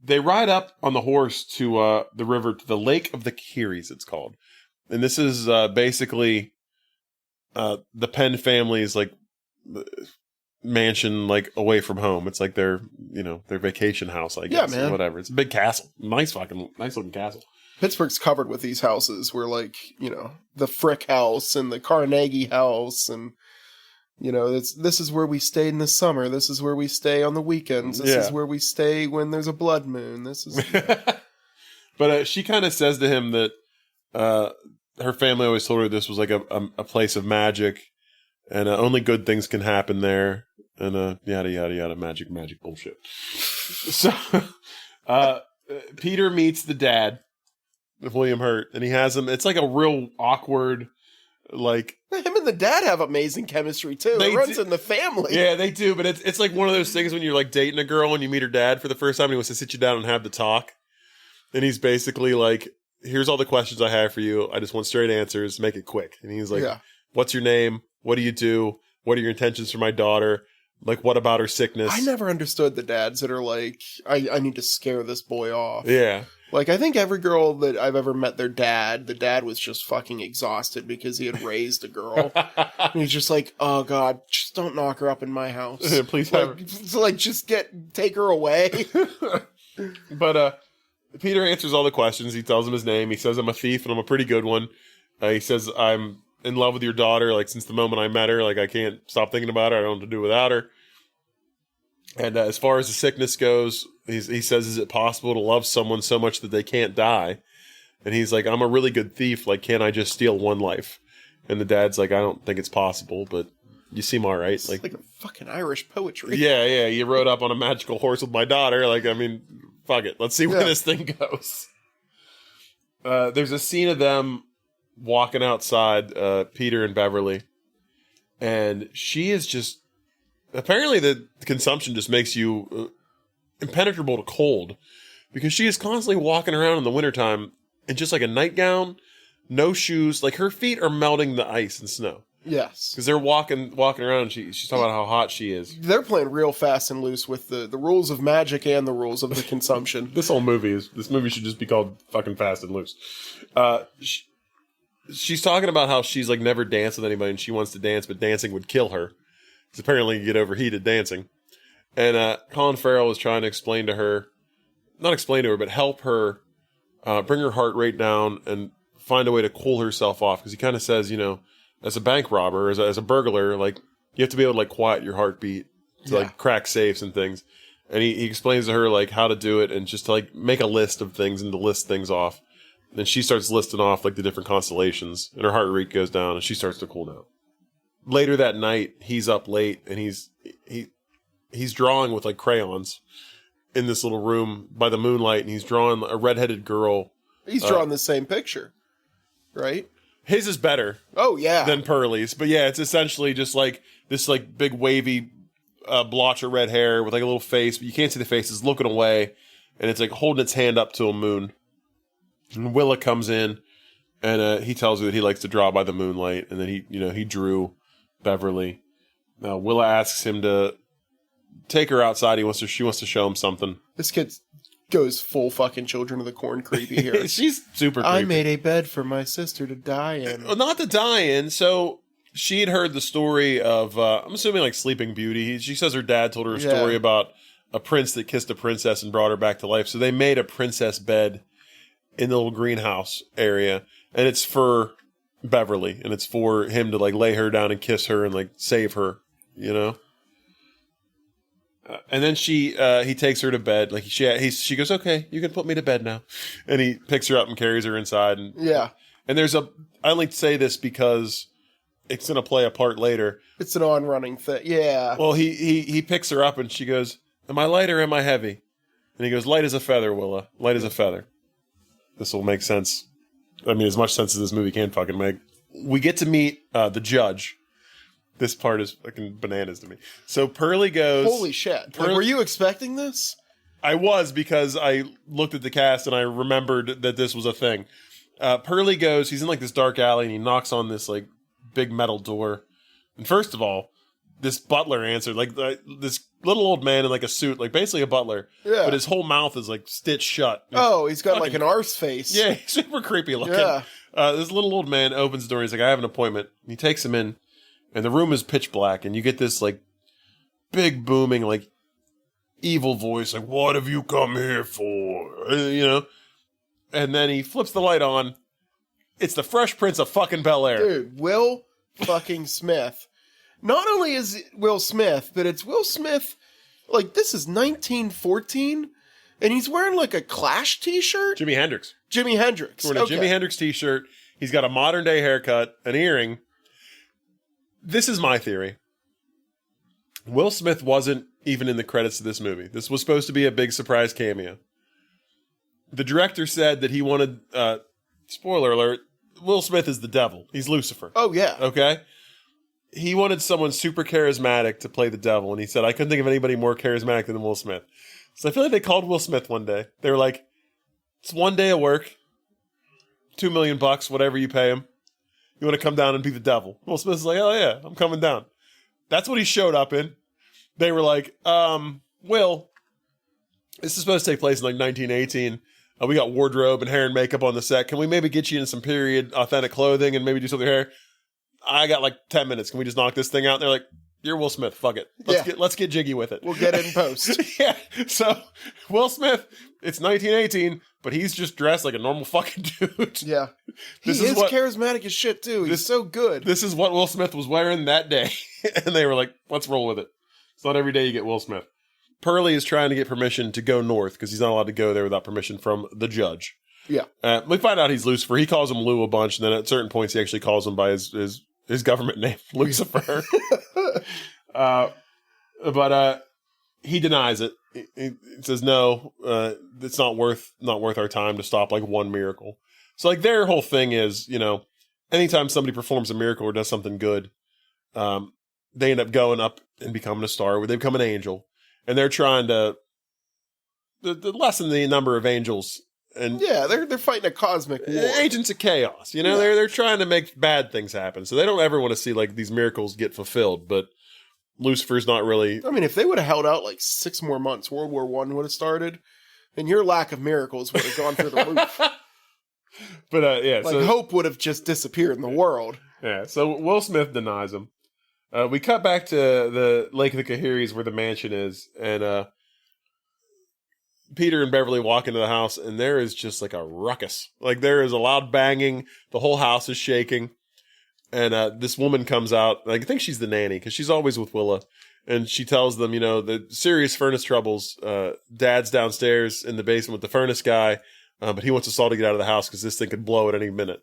They ride up on the horse to the river, to the Lake of the Keres, it's called. And this is basically the Penn family's, like, mansion, like, away from home. It's like their vacation house, I guess. Yeah, man. Whatever. It's a big castle. Nice looking castle. Pittsburgh's covered with these houses where, like, the Frick House and the Carnegie House, and this is where we stay in the summer. This is where we stay on the weekends. This is where we stay when there's a blood moon. This is. But she kind of says to him that her family always told her this was like a place of magic, and only good things can happen there, and yada yada yada, magic bullshit. So Peter meets the dad of William Hurt, and he has him. It's like a real awkward, like, him and the dad have amazing chemistry too. It runs in the family. Yeah, they do. But it's like one of those things when you're like dating a girl and you meet her dad for the first time, and he wants to sit you down and have the talk, and he's basically like, "Here's all the questions I have for you. I just want straight answers. Make it quick." And he's like, "What's your name? What do you do? What are your intentions for my daughter? Like, what about her sickness?" I never understood the dads that are like, I need to scare this boy off. Yeah. Like, I think every girl that I've ever met the dad was just fucking exhausted because he had raised a girl. And he's just like, "Oh God, just don't knock her up in my house. Please just take her away." But Peter answers all the questions. He tells him his name. He says, "I'm a thief, and I'm a pretty good one." He says, "I'm in love with your daughter. Like, since the moment I met her, like, I can't stop thinking about her. I don't know what to do without her." And as far as the sickness goes, he says, "Is it possible to love someone so much that they can't die?" And he's like, "I'm a really good thief. Like, can't I just steal one life?" And the dad's like, "I don't think it's possible, but you seem all right." It's like a fucking Irish poetry. Yeah. You rode up on a magical horse with my daughter. Like, I mean, fuck it. Let's see where this thing goes. There's a scene of them walking outside, Peter and Beverly, and she is just, apparently the consumption just makes you impenetrable to cold, because she is constantly walking around in the wintertime in just like a nightgown, no shoes. Like her feet are melting the ice and snow Yes. because they're walking around. And she's talking about how hot she is. They're playing real fast and loose with the rules of magic and the rules of the consumption. This movie should just be called fucking Fast and Loose. She's talking about how she's like never danced with anybody and she wants to dance, but dancing would kill her. Because apparently you get overheated dancing. And Colin Farrell was trying to explain to her, not explain to her, but help her bring her heart rate down and find a way to cool herself off. Because he kind of says, you know, as a bank robber, as a burglar, like you have to be able to like quiet your heartbeat to like crack safes and things. And he explains to her like how to do it and just to like make a list of things and to list things off. Then she starts listing off like the different constellations and her heart rate goes down and she starts to cool down. Later that night, he's up late and he's drawing with like crayons in this little room by the moonlight and he's drawing a redheaded girl. He's drawing the same picture, right? His is better Oh, yeah. than Pearlie's, but yeah, it's essentially just like this like big wavy blotch of red hair with like a little face, but you can't see the face. It's looking away and it's like holding its hand up to a moon. And Willa comes in, and he tells her that he likes to draw by the moonlight, and then he drew Beverly. Willa asks him to take her outside. She wants to show him something. This kid goes full fucking Children of the Corn creepy here. She's super creepy. I made a bed for my sister to die in. Well, not to die in. So she had heard the story of, I'm assuming like Sleeping Beauty. She says her dad told her a story about a prince that kissed a princess and brought her back to life. So they made a princess bed in the little greenhouse area, and it's for Beverly, and it's for him to like lay her down and kiss her and like save her, you know. And then he takes her to bed. Like she goes, okay, you can put me to bed now, and he picks her up and carries her inside. And and I only say this because it's gonna play a part later. It's an on-running thing. Yeah. Well, he picks her up and she goes, am I light or am I heavy? And he goes, light as a feather, Willa. Light as a feather. This will make sense. I mean, as much sense as this movie can fucking make. We get to meet the judge. This part is fucking bananas to me. So Pearlie goes... Holy shit. Like, were you expecting this? I was, because I looked at the cast and I remembered that this was a thing. Pearlie goes, he's in like this dark alley and he knocks on this like big metal door. And first of all, this butler answered, like this little old man in like a suit, like basically a butler. Yeah. But his whole mouth is like stitched shut. Oh, he's got like fucking- an arse face. Yeah, he's super creepy looking. Yeah. This little old man opens the door. He's like, I have an appointment. He takes him in, and the room is pitch black, and you get this like big booming like evil voice, like, what have you come here for? You know? And then he flips the light on. It's the Fresh Prince of fucking Bel-Air. Dude, Will fucking Smith. Not only is it Will Smith, but it's Will Smith, like, this is 1914, and he's wearing, like, a Clash t-shirt? Jimi Hendrix. Jimi Hendrix. Wearing a Jimi Hendrix t-shirt. He's got a modern day haircut, an earring. This is my theory. Will Smith wasn't even in the credits of this movie. This was supposed to be a big surprise cameo. The director said that he wanted, spoiler alert, Will Smith is the devil. He's Lucifer. Oh, yeah. Okay? He wanted someone super charismatic to play the devil, and he said, I couldn't think of anybody more charismatic than Will Smith. So I feel like they called Will Smith one day. They were like, it's one day of work, $2 million, whatever you pay him. You want to come down and be the devil? Will Smith's like, oh yeah, I'm coming down. That's what he showed up in. They were like, Will, this is supposed to take place in like 1918. We got wardrobe and hair and makeup on the set. Can we maybe get you in some period authentic clothing and maybe do something with your hair? I got like 10 minutes. Can we just knock this thing out? And they're like, you're Will Smith. Fuck it. Let's get jiggy with it. We'll get it in post. Yeah. So Will Smith, it's 1918, but he's just dressed like a normal fucking dude. Yeah. This He is is what- charismatic as shit, too. He's so good. This is what Will Smith was wearing that day. And they were like, let's roll with it. It's not every day you get Will Smith. Pearlie is trying to get permission to go north because he's not allowed to go there without permission from the judge. Yeah. We find out he's Lucifer. He calls him Lou a bunch, and then at certain points he actually calls him by his government name, Lucifer. But he denies it. He says no, it's not worth our time to stop like one miracle. So like their whole thing is, you know, anytime somebody performs a miracle or does something good, they end up going up and becoming a star, where they become an angel, and they're trying to lessen the number of angels and Yeah, they're fighting a cosmic war. agents of chaos. You know, Yeah. they're trying to make bad things happen, so they don't ever want to see like these miracles get fulfilled. But Lucifer's not really. I mean, if they would have held out like 6 more months, World War I would have started, and your lack of miracles would have gone through the roof. But yeah, Like so hope would have just disappeared in the world. yeah, so Will Smith denies him. We cut back to the Lake of the Kahiris where the mansion is, and Peter and Beverly walk into the house, and there is just like a ruckus. Like there is a loud banging. The whole house is shaking. And this woman comes out. Like, I think she's the nanny because she's always with Willa. And she tells them, you know, the serious furnace troubles. Dad's downstairs in the basement with the furnace guy, but he wants us all to get out of the house because this thing could blow at any minute.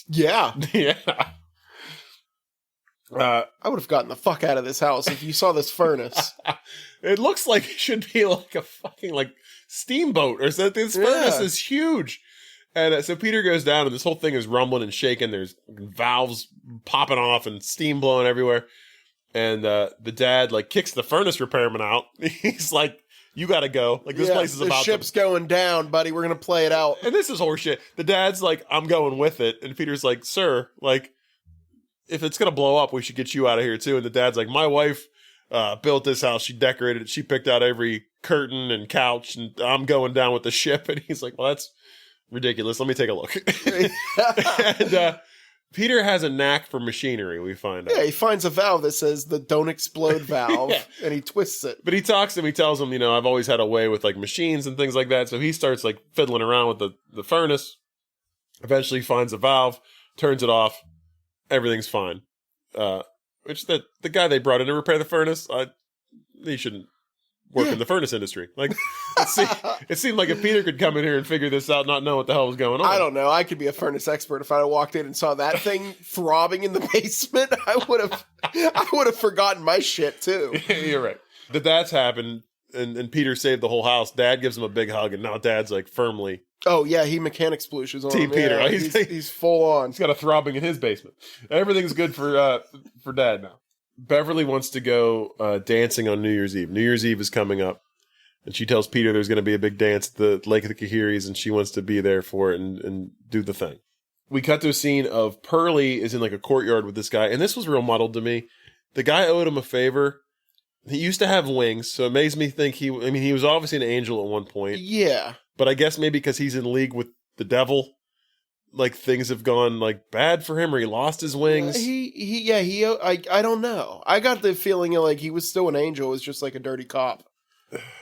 Yeah. Yeah. I would have gotten the fuck out of this house if you saw this furnace. It looks like it should be like a fucking like steamboat or something. This furnace is huge. And so Peter goes down and this whole thing is rumbling and shaking. There's valves popping off and steam blowing everywhere. And the dad like kicks the furnace repairman out. He's like, you got to go. Like this place is the about ship's going down, buddy. We're going to play it out. And this is horseshit. The dad's like, I'm going with it. And Peter's like, sir, like, if it's going to blow up, we should get you out of here too. And the dad's like, my wife built this house. She decorated it. She picked out every curtain and couch. And I'm going down with the ship. And he's like, well, that's ridiculous. Let me take a look. And Peter has a knack for machinery, we find out. Yeah, he finds a valve that says the don't explode valve, Yeah. and he twists it. But he talks to him, he tells him, you know, I've always had a way with like machines and things like that. So he starts like fiddling around with the furnace, eventually finds a valve, turns it off, everything's fine. Which the guy they brought in to repair the furnace, he shouldn't work in the furnace industry. Like, it seemed like if Peter could come in here and figure this out, not know what the hell was going on. I don't know. I could be a furnace expert if I had walked in and saw that thing throbbing in the basement. I would have forgotten my shit too. You're right. That's happened, and Peter saved the whole house. Dad gives him a big hug, and now Dad's like firmly. Oh yeah, he mechanic splooshes on Team him. Peter. Yeah, He's- he's full on. He's got a throbbing in his basement. Everything's good for Dad now. Beverly wants to go dancing on New Year's Eve. New Year's Eve is coming up, and she tells Peter there's going to be a big dance at the Lake of the Kahiris, and she wants to be there for it and do the thing. We cut to a scene of Pearlie is in like a courtyard with this guy, and this was real muddled to me. The guy owed him a favor. He used to have wings, so it makes me think he was obviously an angel at one point, Yeah. but I guess maybe because he's in league with the devil, like things have gone like bad for him, or he lost his wings. I don't know. I got the feeling like he was still an angel. It was just like a dirty cop.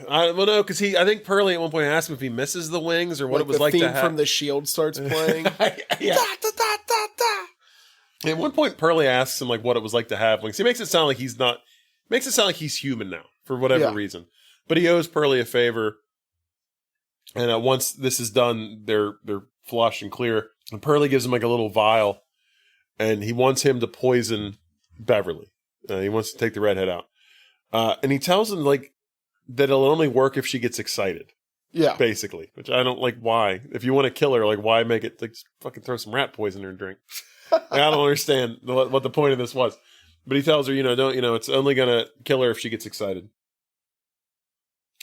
I don't know, because I think Pearlie at one point asked him if he misses the wings or what it was the like theme to have. from The Shield starts playing. Yeah. Da, da, da, da, da. At one point, Pearlie asks him like what it was like to have wings. He makes it sound like he's not. Makes it sound like he's human now for whatever Yeah. reason. But he owes Pearlie a favor, and once this is done, they're flush and clear. And Pearlie gives him like a little vial, and he wants him to poison Beverly. He wants to take the redhead out, and he tells him like that it'll only work if she gets excited. Yeah. Basically, which I don't like. Why? If you want to kill her, like, why make it like just fucking throw some rat poison in her drink? Like, I don't understand what the point of this was. But he tells her, it's only gonna kill her if she gets excited.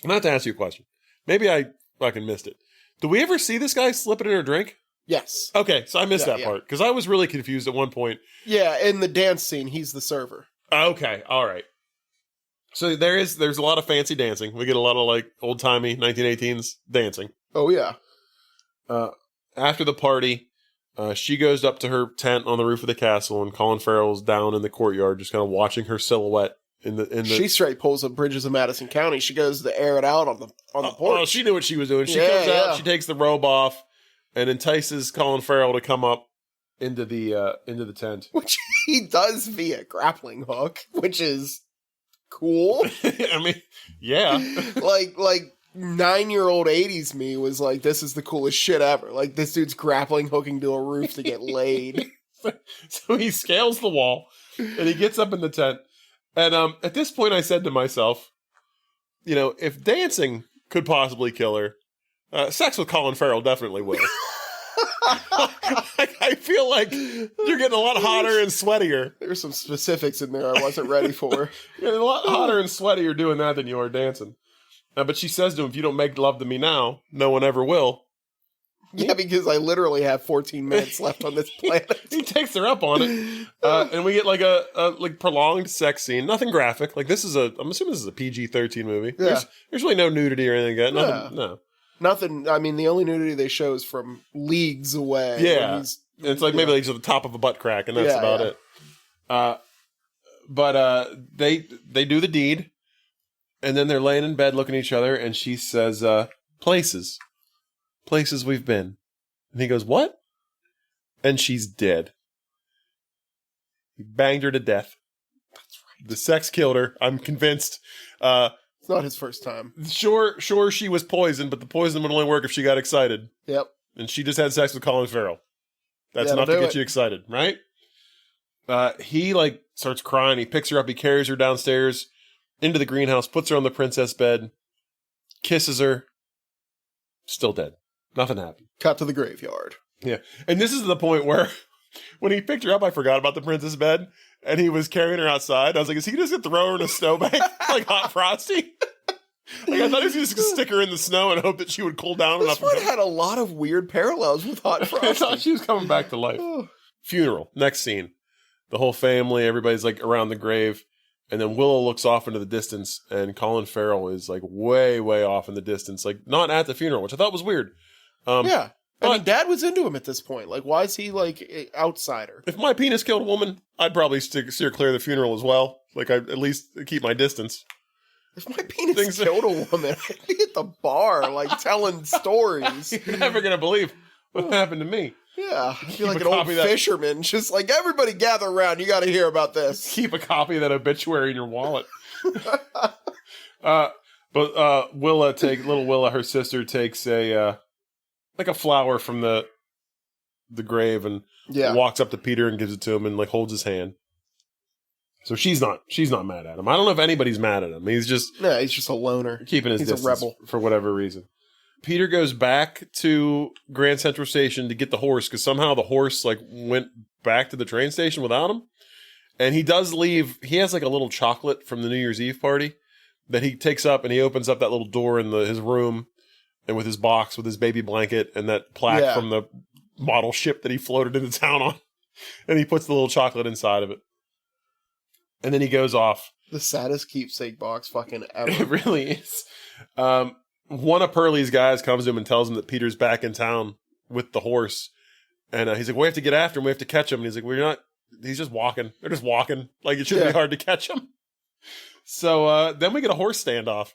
Not to ask you a question. Maybe I fucking missed it. Do we ever see this guy slip it in her drink? Yes. Okay, so I missed Yeah, that part because I was really confused at one point. Yeah, in the dance scene, he's the server. Okay, all right. So there's a lot of fancy dancing. We get a lot of like old timey 1918s dancing. Oh yeah. After the party, she goes up to her tent on the roof of the castle, and Colin Farrell's down in the courtyard, just kind of watching her silhouette in the. She straight pulls up Bridges of Madison County. She goes to air it out on the porch. Oh, she knew what she was doing. She Yeah, comes out, yeah. she takes the robe off, and entices Colin Farrell to come up into the tent. Which he does via grappling hook, which is cool. I mean, yeah. like 9-year-old 80s me was like, this is the coolest shit ever. Like, this dude's grappling hooking to a roof to get laid. So he scales the wall, and he gets up in the tent. And at this point, I said to myself, if dancing could possibly kill her, sex with Colin Farrell definitely will. I feel like you're getting a lot hotter and sweatier. There's some specifics in there I wasn't ready for. You're getting a lot hotter and sweatier doing that than you are dancing. But she says to him, if you don't make love to me now, no one ever will. Yeah, because I literally have 14 minutes left on this planet. He takes her up on it. And we get like a like prolonged sex scene. Nothing graphic. Like I'm assuming this is a PG-13 movie. Yeah. There's really no nudity or anything like that. Nothing, no. Nothing. I mean, the only nudity they show is from leagues away. Yeah. when he's- It's like maybe like to the top of a butt crack, and that's Yeah, about yeah. it. But they do the deed, and then they're laying in bed looking at each other, and she says, places we've been. And he goes, what? And she's dead. He banged her to death. That's right. The sex killed her. I'm convinced. It's not his first time. Sure, she was poisoned, but the poison would only work if she got excited. Yep. And she just had sex with Colin Farrell. That's That'll enough to do get it. you excited, right? He like starts crying. He picks her up. He carries her downstairs into the greenhouse, puts her on the princess bed, kisses her. Still dead. Nothing happened. Cut to the graveyard. Yeah. And this is the point where when he picked her up, I forgot about the princess bed, and he was carrying her outside. I was like, is he just going to throw her in a snowbank like Hot Frosty? Like, I thought he was just going to stick her in the snow and hope that she would cool down This enough. one had a lot of weird parallels with Hot I Frosty. thought she was coming back to life. Funeral. Next scene. The whole family, everybody's like around the grave. And then Willow looks off into the distance, and Colin Farrell is like way, way off in the distance. Like, not at the funeral, which I thought was weird. Yeah. I But- mean, Dad was into him at this point. Like, why is he, like, an outsider? If my penis killed a woman, I'd probably steer clear of the funeral as well. Like, I at least keep my distance. If my penis Things- killed a woman, I'd be at the bar, like, telling stories. You're never going to believe what happened to me. Yeah. I'd be Keep like a an old copy of that. fisherman, just like, everybody gather around, you gotta hear about this. Keep a copy of that obituary in your wallet. But little Willa, her sister, takes a flower from the grave and Yeah. walks up to Peter and gives it to him and like holds his hand. So she's not mad at him. I don't know if anybody's mad at him. He's just No, he's just a loner. keeping his He's a distance rebel. for whatever reason. Peter goes back to Grand Central Station to get the horse because somehow the horse like went back to the train station without him. And he does leave. He has like a little chocolate from the New Year's Eve party that he takes up, and he opens up that little door in his room, and with his box, with his baby blanket, and that plaque Yeah. from the model ship that he floated into town on, and he puts the little chocolate inside of it. And then he goes off. The saddest keepsake box fucking ever. It really is. One of Pearlie's guys comes to him and tells him that Peter's back in town with the horse. And he's like, we have to get after him. We have to catch him. And he's like, we're not. He's just walking. They're just walking. Like, it shouldn't Yeah. be hard to catch him. So then we get a horse standoff,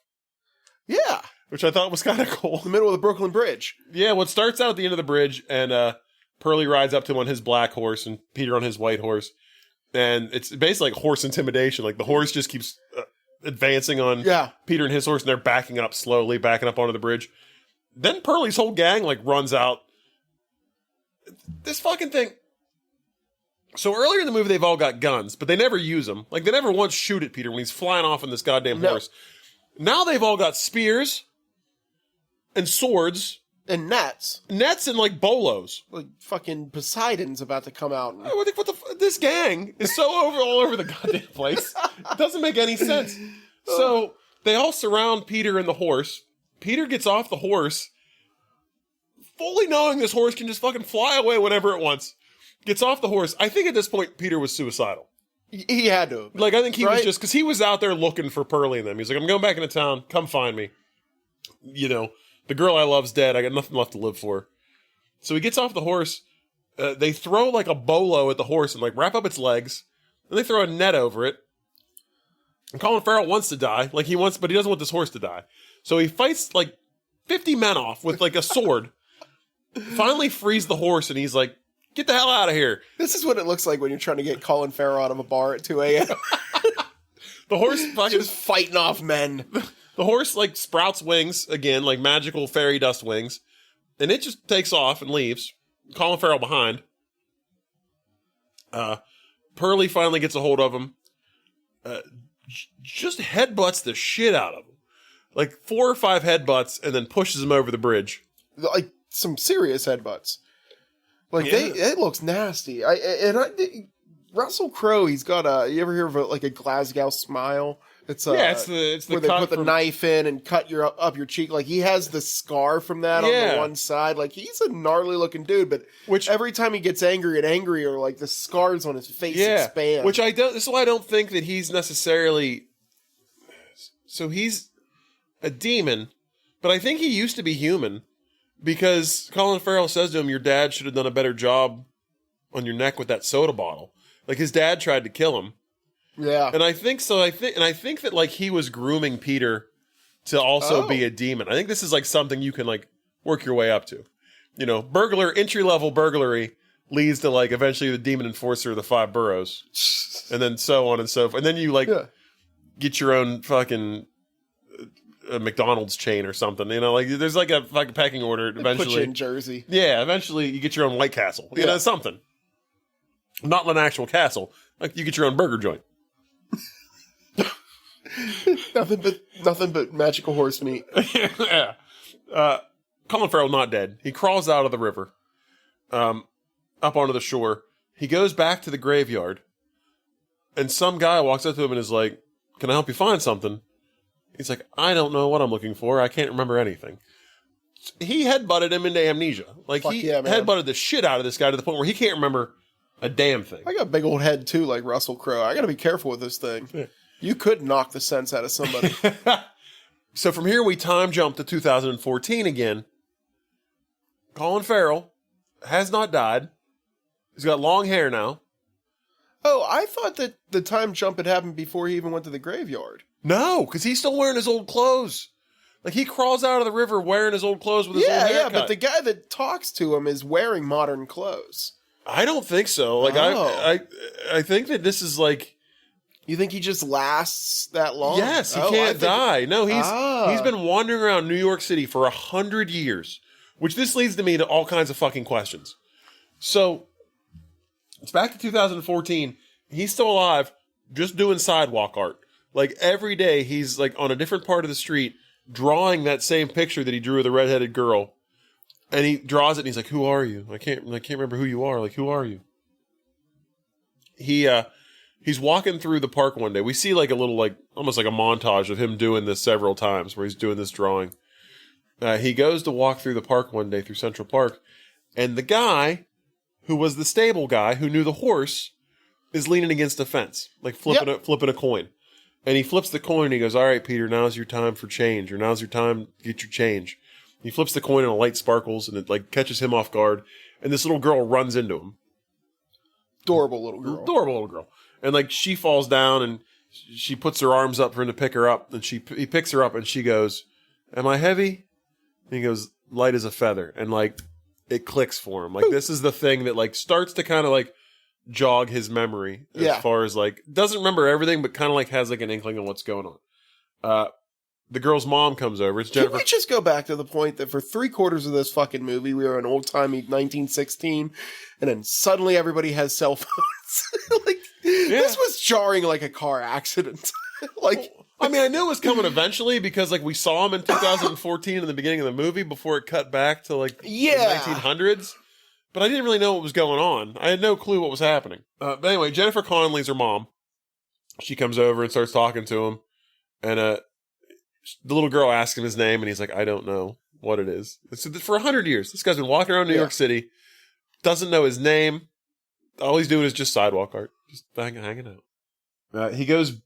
Yeah. which I thought was kind of cool. The middle of the Brooklyn Bridge. Yeah, well, it starts out at the end of the bridge, and Pearlie rides up to him on his black horse and Peter on his white horse. And it's basically like horse intimidation. Like, the horse just keeps advancing on Yeah. Peter and his horse, and they're backing up slowly, backing up onto the bridge. Then Pearlie's whole gang, like, runs out. This fucking thing. So earlier in the movie, they've all got guns, but they never use them. Like, they never once shoot at Peter when he's flying off on this goddamn No. horse. Now they've all got spears and swords, And nets. nets, and, like, bolos. Like fucking Poseidon's about to come out. And, This gang is so all over the goddamn place. It doesn't make any sense. So they all surround Peter and the horse. Peter gets off the horse, fully knowing this horse can just fucking fly away whenever it wants. Gets off the horse. I think at this point, Peter was suicidal. he had to. Like, I think he was Right? just, because he was out there looking for Pearlie and them. He's like, I'm going back into town. Come find me. You know, the girl I love's dead. I got nothing left to live for. So he gets off the horse. They throw like a bolo at the horse and like wrap up its legs. And they throw a net over it. And Colin Farrell wants to die. Like, he wants, but he doesn't want this horse to die. So he fights like 50 men off with like a sword. Finally frees the horse, and he's like, get the hell out of here. This is what it looks like when you're trying to get Colin Farrell out of a bar at 2 a.m. The horse fucking, Just fighting off men. the horse like sprouts wings again, like magical fairy dust wings. And it just takes off and leaves. Colin Farrell behind. Pearlie finally gets a hold of him. Just headbutts the shit out of him. Like 4 or 5 headbutts, and then pushes him over the bridge. Like some serious headbutts. Like Yeah. it looks nasty. Russell Crowe, he's got you ever hear of a Glasgow smile? It's it's the where they cut put the from- knife in and cut up your cheek. Like he has the scar from that on Yeah. the one side. Like he's a gnarly looking dude, but Which- every time he gets angry and angrier, like the scars on his face expand. Which I don't. This is why I don't think that he's necessarily. So he's a demon, but I think he used to be human, because Colin Farrell says to him, "Your dad should have done a better job on your neck with that soda bottle." Like his dad tried to kill him, yeah. and I think so. I think that like he was grooming Peter to also be a demon. I think this is like something you can like work your way up to. You know, entry level burglary leads to like eventually the demon enforcer of the 5 boroughs, and then so on and so forth. And then you like get your own fucking McDonald's chain or something. You know, like there's like a fucking pecking order. Eventually, Put you in Jersey. yeah. Eventually, you get your own White Castle. You know, something. Not an actual castle. Like you get your own burger joint. nothing but magical horse meat. Yeah. Colin Farrell not dead. He crawls out of the river, up onto the shore. He goes back to the graveyard, and some guy walks up to him and is like, "Can I help you find something?" He's like, "I don't know what I'm looking for. I can't remember anything." He headbutted him into amnesia. Like Fuck he yeah, man. headbutted the shit out of this guy to the point where he can't remember a damn thing. I got a big old head too, like Russell Crowe. I got to be careful with this thing. Yeah. You could knock the sense out of somebody. So from here we time jump to 2014 again. Colin Farrell has not died. He's got long hair now. Oh, I thought that the time jump had happened before he even went to the graveyard. No, because he's still wearing his old clothes. Like he crawls out of the river wearing his old clothes with his old haircut. But the guy that talks to him is wearing modern clothes. I don't think so. Like Oh. I think that this is like, You think he just lasts that long? yes, he Oh, I can't think- die. No, Ah. he's been wandering around New York City for 100 years, which this leads to me to all kinds of fucking questions. So it's back to 2014. He's still alive, just doing sidewalk art. Like every day, he's like on a different part of the street, drawing that same picture that he drew of the redheaded girl. And he draws it, and he's like, "Who are you? I can't remember who you are. Like, who are you?" He's walking through the park one day. We see like a little, like almost like a montage of him doing this several times, where he's doing this drawing. He goes to walk through the park one day through Central Park, and the guy who was the stable guy who knew the horse is leaning against a fence, like flipping a coin. And he flips the coin and he goes, "All right, Peter, now's your time for change, or now's your time to get your change." He flips the coin and a light sparkles and it like catches him off guard. And this little girl runs into him. Adorable little girl. Adorable little girl. And like she falls down and she puts her arms up for him to pick her up. And he picks her up and she goes, "Am I heavy?" And he goes, "Light as a feather." And like it clicks for him. Like this is the thing that like starts to kind of like jog his memory as far as like doesn't remember everything, but kind of like has like an inkling of what's going on. The girl's mom comes over. It's Jennifer. Can we just go back to the point that for 3/4 of this fucking movie, we were in old-timey 1916, and then suddenly everybody has cell phones? This was jarring like a car accident. I mean, I knew it was coming eventually because like we saw him in 2014 in the beginning of the movie before it cut back to like the 1900s. But I didn't really know what was going on. I had no clue what was happening. But anyway, Jennifer Connelly's her mom. She comes over and starts talking to him. And the little girl asks him his name, and he's like, "I don't know what it is." So for 100 years, this guy's been walking around New York City, doesn't know his name. All he's doing is just sidewalk art, just hanging out. He goes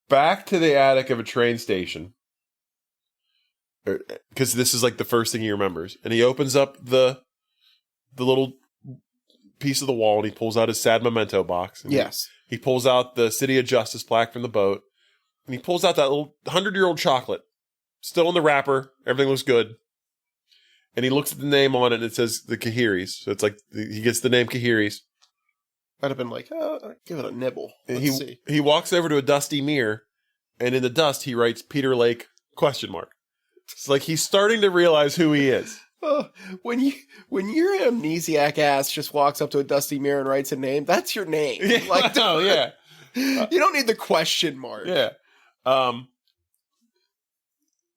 back to the attic of a train station, because this is like the first thing he remembers. And he opens up the little piece of the wall, and he pulls out his sad memento box. And he pulls out the City of Justice plaque from the boat. And he pulls out that little 100-year-old chocolate. Still in the wrapper. Everything looks good. And he looks at the name on it, and it says the Kahiris. So it's like, he gets the name Kahiris. I'd have been like, give it a nibble. And Let's see. he walks over to a dusty mirror, and in the dust, he writes Peter Lake, ? It's like he's starting to realize who he is. When your amnesiac ass just walks up to a dusty mirror and writes a name, that's your name. Yeah. You don't need the question mark. Yeah.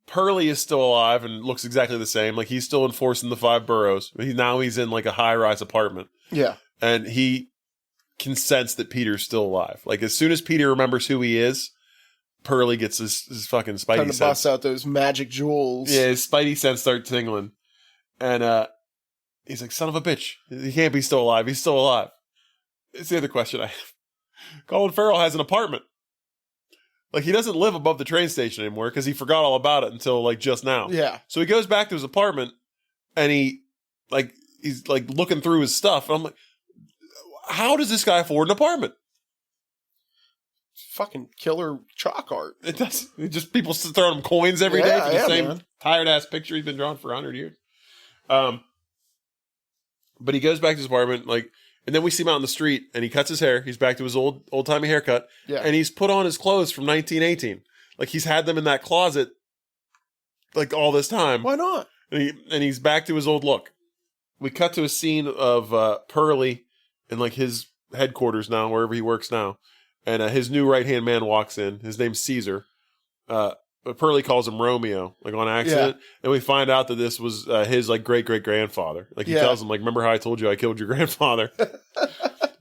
Pearlie is still alive and looks exactly the same. Like he's still enforcing the 5 boroughs. Now he's in like a high-rise apartment. Yeah. And he can sense that Peter's still alive. Like as soon as Peter remembers who he is, Pearlie gets his fucking Trying spidey to sense. bust out those magic jewels. Yeah, his spidey sense start tingling. And he's like, son of a bitch. He can't be still alive. He's still alive. It's the other question I have. Colin Farrell has an apartment. Like, he doesn't live above the train station anymore because he forgot all about it until, like, just now. Yeah. So he goes back to his apartment and he's like looking through his stuff. And I'm like, how does this guy afford an apartment? Fucking killer chalk art. It does. It just people throwing him coins every day for the same man. tired ass picture he's been drawing for 100 years. But he goes back to his apartment, like, and then we see him out in the street, and he cuts his hair. He's back to his old timey haircut, Yeah. and he's put on his clothes from 1918. Like, he's had them in that closet, like, all this time. Why not? And he's back to his old look. We cut to a scene of Pearlie in, like, his headquarters now, wherever he works now. And his new right-hand man walks in. His name's Caesar. But Pearlie calls him Romeo, like, on accident. And we find out that this was his, like, great-great-grandfather. Like, he tells him, like, remember how I told you I killed your grandfather?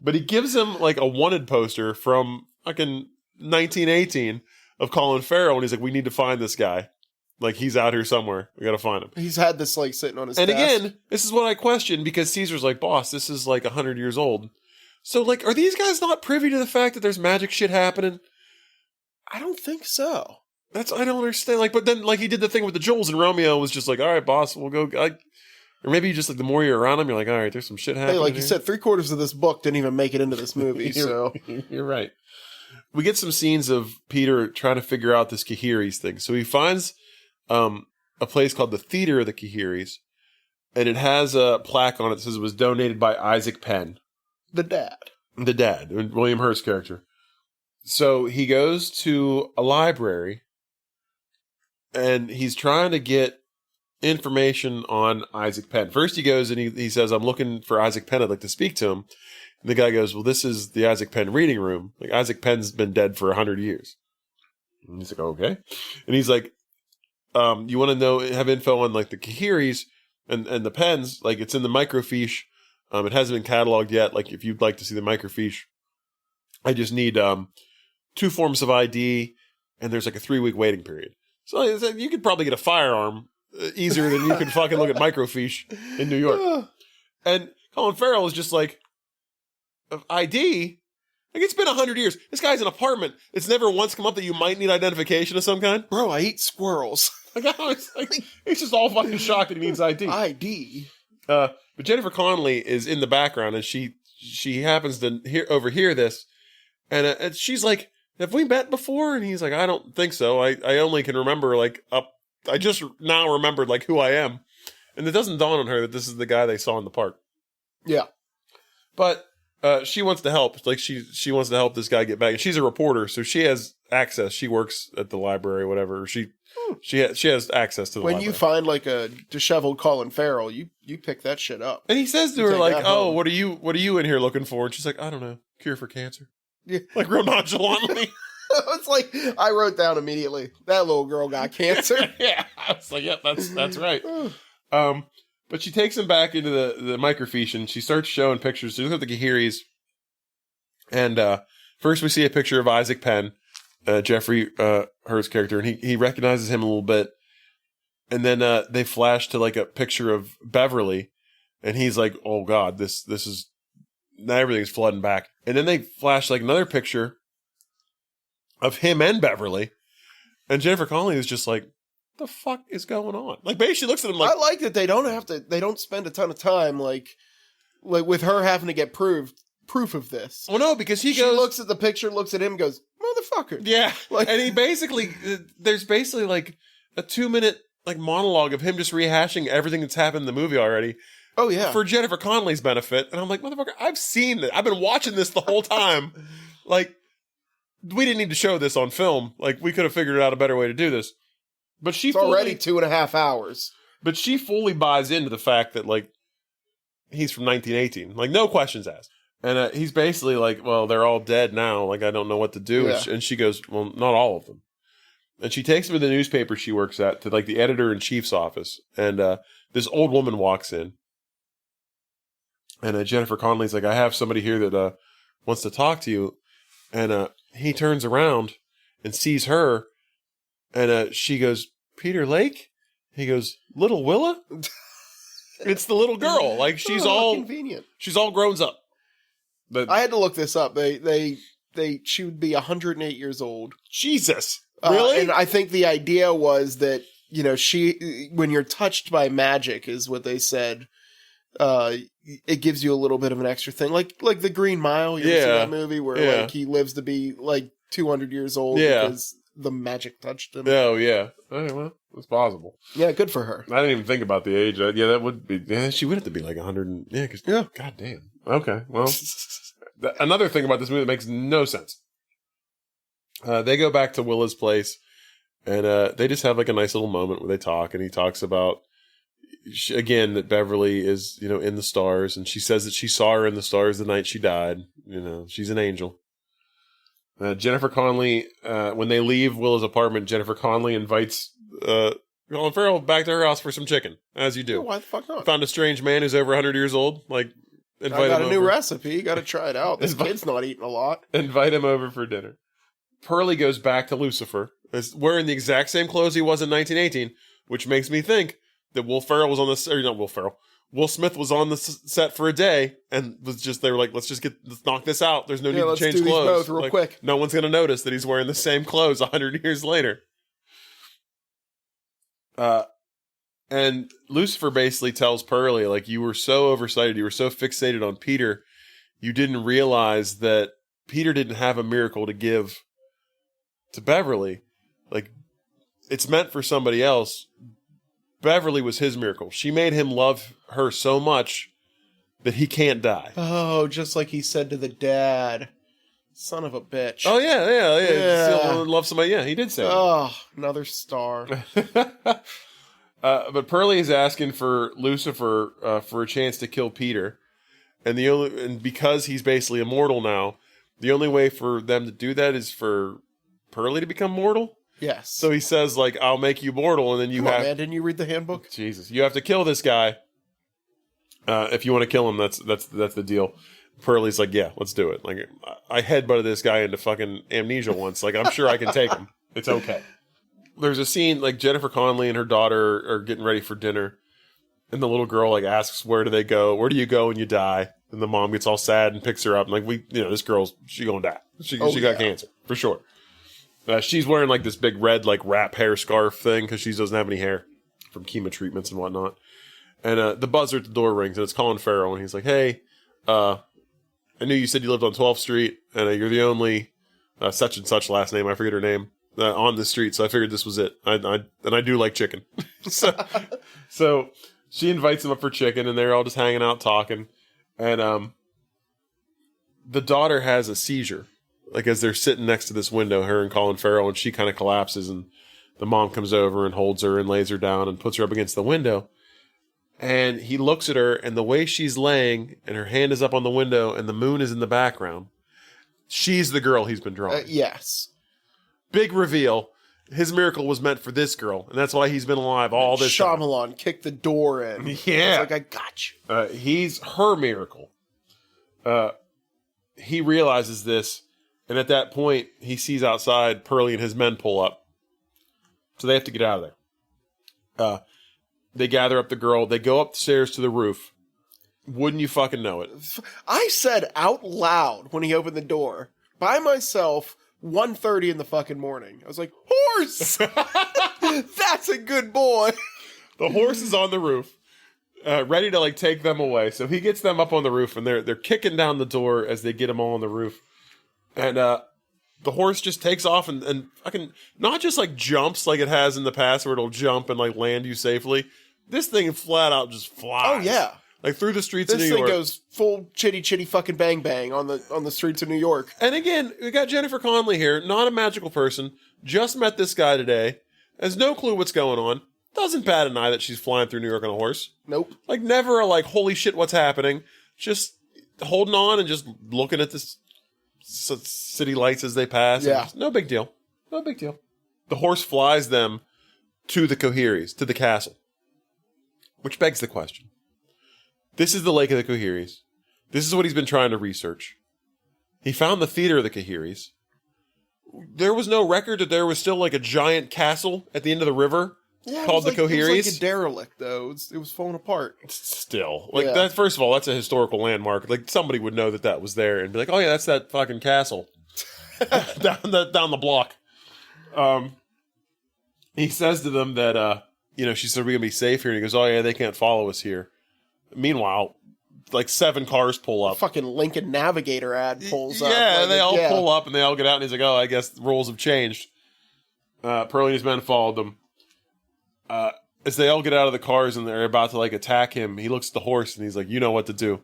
But he gives him, like, a wanted poster from fucking 1918 of Colin Farrell. And he's like, we need to find this guy. Like, he's out here somewhere. We got to find him. He's had this, like, sitting on his And desk. again, this is what I question, because Caesar's like, boss, this is like 100 years old. So, like, are these guys not privy to the fact that there's magic shit happening? I don't think so. I don't understand. Like, but then, like, he did the thing with the Jules, and Romeo was just like, all right, boss, we'll go. Or maybe just, like, the more you're around him, you're like, all right, there's some shit happening. Hey, like you here. said, 3/4 of this book didn't even make it into this movie, so. You're right. We get some scenes of Peter trying to figure out this Kahiris thing. So he finds a place called the Theater of the Kahiris, and it has a plaque on it that says it was donated by Isaac Penn. The dad. The dad, William Hurt's character. So he goes to a library and he's trying to get information on Isaac Penn. First he goes and he says, I'm looking for Isaac Penn. I'd like to speak to him. And the guy goes, well, this is the Isaac Penn reading room. Like, Isaac Penn's been dead for 100 years. And he's like, okay. And he's like, you want to have info on, like, the Kahiris and the Penns? Like, it's in the microfiche. It hasn't been cataloged yet. Like, if you'd like to see the microfiche, I just need 2 forms of ID, and there's like a 3-week waiting period. So you could probably get a firearm easier than you could fucking look at microfiche in New York. And Colin Farrell was just like, ID? Like, it's been 100 years. This guy's in an apartment. It's never once come up that you might need identification of some kind. Bro, I eat squirrels. Like, he's just all fucking shocked that he needs ID. ID? But Jennifer Connelly is in the background, and she happens to overhear this, and she's like, "Have we met before?" And he's like, "I don't think so. I only can remember, like, I just now remembered, like, who I am," and it doesn't dawn on her that this is the guy they saw in the park. Yeah. But she wants to help. Like, she wants to help this guy get back, and she's a reporter, so she has access. She works at the library, or whatever. She has access to the When library. you find, like, a disheveled Colin Farrell, you pick that shit up. And he says to You her, take like, that "Oh, home. what are you in here looking for?" And she's like, "I don't know, cure for cancer." Yeah. Like, real nonchalantly. It's like, I wrote down immediately, that little girl got cancer. Yeah, I was like, "Yep, that's right." But she takes him back into the microfiche, and she starts showing pictures. She looks at the Kahiris, and first we see a picture of Isaac Penn, Jeffrey Hurt's character, and he recognizes him a little bit. And then they flash to, like, a picture of Beverly, and he's like, "Oh God, this is now everything's flooding back." And then they flash, like, another picture of him and Beverly, and Jennifer Connelly is just like, "The fuck is going on?" Like, basically, she looks at him like, I like that they don't spend a ton of time, like with her having to get proof of this. "Well, no," because She looks at the picture, looks at him, goes, "Motherfucker." yeah, Like- and he basically, there's basically like a 2-minute like monologue of him just rehashing everything that's happened in the movie already. Oh, yeah. For Jennifer Connelly's benefit. And I'm like, motherfucker, I've seen it. I've been watching this the whole time. Like, we didn't need to show this on film. Like, we could have figured out a better way to do this. But It's already 2.5 hours. But she fully buys into the fact that, like, he's from 1918. Like, no questions asked. And he's basically like, well, they're all dead now. Like, I don't know what to do. Yeah. And she goes, well, not all of them. And she takes him to the newspaper she works at, to, like, the editor-in-chief's office. And this old woman walks in. And Jennifer Connelly's like, "I have somebody here that wants to talk to you." And he turns around, and sees her, and she goes, "Peter Lake?" He goes, "Little Willa?" It's the little girl. Like she's all convenient. She's all grown up. But I had to look this up. She would be 108 years old. Jesus, really? And I think the idea was that, you know, when you're touched by magic, is what they said. It gives you a little bit of an extra thing, like the Green Mile. You ever see that movie where like he lives to be like 200 years old because the magic touched him? Oh yeah, well, it's possible. Yeah, good for her. I didn't even think about the age. Yeah, that would be. Yeah, she would have to be like 100. Yeah, God damn. Okay, well, another thing about this movie that makes no sense. They go back to Willa's place, and they just have like a nice little moment where they talk, and he talks about. Again, that Beverly is, you know, in the stars, and she says that she saw her in the stars the night she died. You know, she's an angel. Jennifer Connelly, when they leave Willa's apartment, Jennifer Connelly invites Colin Farrell back to her house for some chicken, as you do. Oh, why the fuck not? Found a strange man who's over 100 years old. Like, invite him I got a new over. recipe. Got to try it out. This kid's not eating a lot. Invite him over for dinner. Pearlie goes back to Lucifer, wearing the exact same clothes he was in 1918, which makes me think that Will Smith was on the set for a day and was just, they were like, let's knock this out. There's no need to change do clothes. These both real quick. No one's going to notice that he's wearing the same clothes 100 years later. And Lucifer basically tells Pearlie, like, you were so oversighted, you were so fixated on Peter, you didn't realize that Peter didn't have a miracle to give to Beverly. Like, it's meant for somebody else. Beverly was his miracle. She made him love her so much that he can't die. Oh, just like he said to the dad. Son of a bitch. Oh, yeah. Still love somebody. Yeah, he did say that. Oh, another star. But Pearlie is asking for Lucifer for a chance to kill Peter. And because he's basically immortal now, the only way for them to do that is for Pearlie to become mortal. Yes. So he says, like, I'll make you mortal, and then you Come have... on, man, didn't you read the handbook? Jesus. You have to kill this guy. If you want to kill him, that's the deal. Pearlie's like, yeah, let's do it. Like, I headbutted this guy into fucking amnesia once. Like, I'm sure I can take him. It's okay. There's a scene, like, Jennifer Connelly and her daughter are getting ready for dinner, and the little girl, like, asks, where do they go? Where do you go when you die? And the mom gets all sad and picks her up. And, like, this girl's, she gonna die. She got cancer, for sure. She's wearing like this big red like wrap hair scarf thing because she doesn't have any hair from chemo treatments and whatnot. And the buzzer at the door rings and it's Colin Farrell and he's like, "Hey, I knew you said you lived on 12th Street and you're the only such and such last name, I forget her name, on the street. So I figured this was it. I do like chicken." so she invites him up for chicken and they're all just hanging out talking. And the daughter has a seizure. Like, as they're sitting next to this window, her and Colin Farrell, and she kind of collapses, and the mom comes over and holds her and lays her down and puts her up against the window. And he looks at her, and the way she's laying, and her hand is up on the window, and the moon is in the background, she's the girl he's been drawing. Yes. Big reveal. His miracle was meant for this girl, and that's why he's been alive all this time. Shyamalan kicked the door in. Yeah. It's like, I got you. He's her miracle. He realizes this. And at that point, he sees outside Pearlie and his men pull up. So they have to get out of there. They gather up the girl. They go upstairs to the roof. Wouldn't you fucking know it? I said out loud when he opened the door, by myself, 1:30 in the fucking morning. I was like, horse! That's a good boy. The horse is on the roof, ready to like take them away. So he gets them up on the roof, and they're kicking down the door as they get them all on the roof. And the horse just takes off and fucking not just like jumps like it has in the past where it'll jump and like land you safely. This thing flat out just flies. Oh yeah, like through the streets of New York. This thing goes full chitty fucking bang bang on the streets of New York. And again, we got Jennifer Connelly here, not a magical person. Just met this guy today, has no clue what's going on. Doesn't bat an eye that she's flying through New York on a horse. Nope. Like never a like holy shit, what's happening? Just holding on and just looking at this. City lights as they pass. Yeah. No big deal. No big deal. The horse flies them to the Coheries, to the castle. Which begs the question. This is the Lake of the Coheries. This is what he's been trying to research. He found the theater of the Coheries. there was no record that there was still like a giant castle at the end of the river called the Coheries. It was like a derelict, though. It was falling apart. Still, like Yeah. that. First of all, that's a historical landmark. Like somebody would know that was there and be like, "Oh yeah, that's that fucking castle down the block." He says to them that she said, "We're gonna be safe here," and he goes, "Oh yeah, they can't follow us here." Meanwhile, like 7 cars pull up. Fucking Lincoln Navigator ad pulls up. Yeah, Like, they all pull up and they all get out, and he's like, "Oh, I guess the rules have changed." Pearlie and his men followed them. As they all get out of the cars and they're about to like attack him, he looks at the horse and he's like, "You know what to do."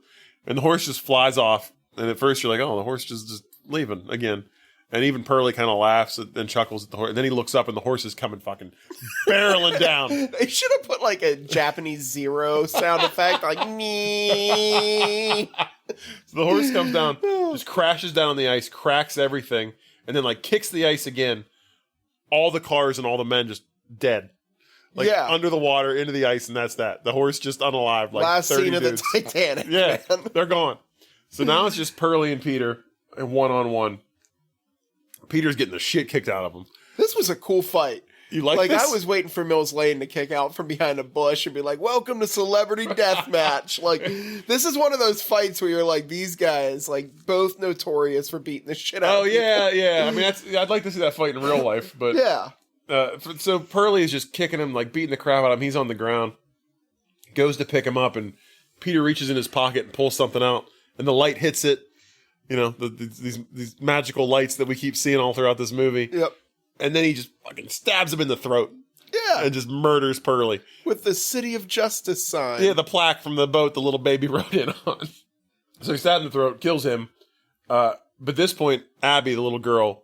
And the horse just flies off. And at first you're like, "Oh, the horse just leaving again." And even Pearlie kind of laughs and chuckles at the horse. And then he looks up and the horse is coming fucking barreling down. They should have put like a Japanese zero sound effect, like me. So the horse comes down, just crashes down on the ice, cracks everything, and then like kicks the ice again. All the cars and all the men just dead. Like under the water, into the ice, and that's that. The horse just unalive. Like Last 30 scene of dudes. the Titanic. Yeah, Man. they're gone. So now it's just Pearlie and Peter, and 1-on-1. Peter's getting the shit kicked out of him. This was a cool fight. You like this? I was waiting for Mills Lane to kick out from behind a bush and be like, "Welcome to Celebrity Deathmatch." Like, this is one of those fights where you're like, these guys, like, both notorious for beating the shit out Oh, of people. yeah. I mean, I'd like to see that fight in real life, but Yeah. so Pearlie is just kicking him, like beating the crap out of him. He's on the ground. Goes to pick him up, and Peter reaches in his pocket and pulls something out, and the light hits it. You know, these magical lights that we keep seeing all throughout this movie. Yep. And then he just fucking stabs him in the throat. Yeah. And just murders Pearlie. With the City of Justice sign. Yeah, the plaque from the boat the little baby rode in on. So he stabbed in the throat, kills him. But at this point, Abby, the little girl,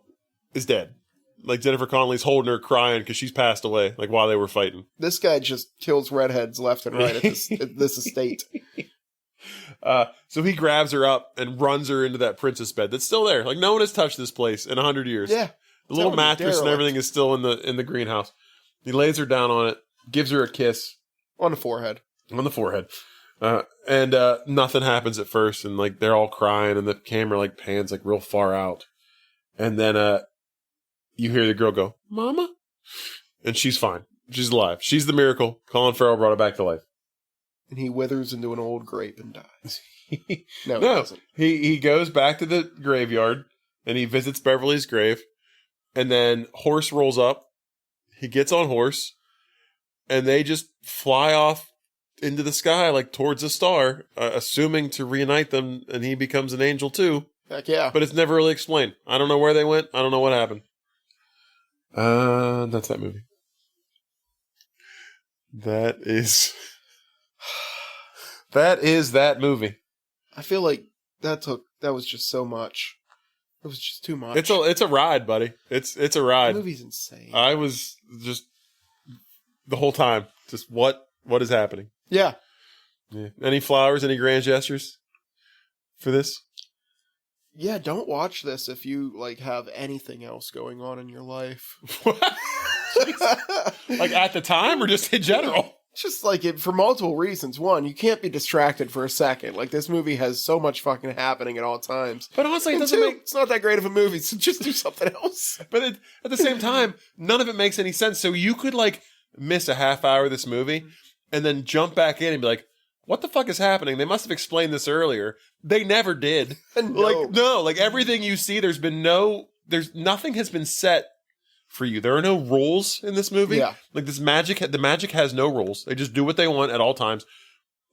is dead. Like Jennifer Connelly's holding her, crying because she's passed away. Like while they were fighting. This guy just kills redheads left and right at this estate. So he grabs her up and runs her into that princess bed that's still there. Like no one has touched this place in 100 years. Yeah. The little Totally mattress and derelict. everything is still in the greenhouse. He lays her down on it, gives her a kiss On the forehead. on the forehead, and nothing happens at first. And like they're all crying, and the camera like pans like real far out, and then you hear the girl go, "Mama," and she's fine. She's alive. She's the miracle. Colin Farrell brought her back to life. And he withers into an old grape and dies. No, he No, doesn't. he goes back to the graveyard and he visits Beverly's grave, and then horse rolls up. He gets on horse, and they just fly off into the sky like towards a star, assuming to reunite them, and he becomes an angel too. Heck yeah. But it's never really explained. I don't know where they went. I don't know what happened. That's that movie. That is that movie. I feel like that was just so much. It was just too much. It's a ride, buddy. It's a The ride. movie's insane. I was just the whole time just what is happening. Yeah. Yeah. Any flowers? Any grand gestures for this? Yeah, don't watch this if you like have anything else going on in your life. Like at the time or just in general? Just like it for multiple reasons. One, you can't be distracted for a second. Like this movie has so much fucking happening at all times. But honestly, it And doesn't two, make. it's not that great of a movie, so just do something else. But at the same time, none of it makes any sense. So you could like miss a half hour of this movie and then jump back in and be like, "What the fuck is happening? They must have explained this earlier." They never did. Like everything you see, there's nothing has been set for you. There are no rules in this movie. Yeah. Like the magic has no rules. They just do what they want at all times.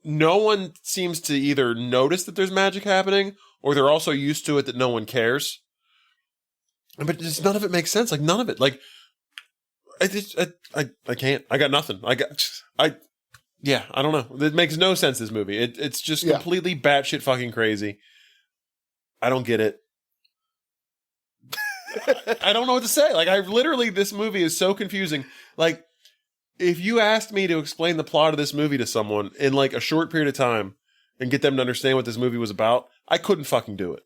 No one seems to either notice that there's magic happening or they're also used to it that no one cares. But just none of it makes sense. Like none of it. Like I can't. I got nothing. I don't know. It makes no sense, this movie. It's just completely batshit fucking crazy. I don't get it. I don't know what to say. Like, this movie is so confusing. Like, if you asked me to explain the plot of this movie to someone in like a short period of time and get them to understand what this movie was about, I couldn't fucking do it.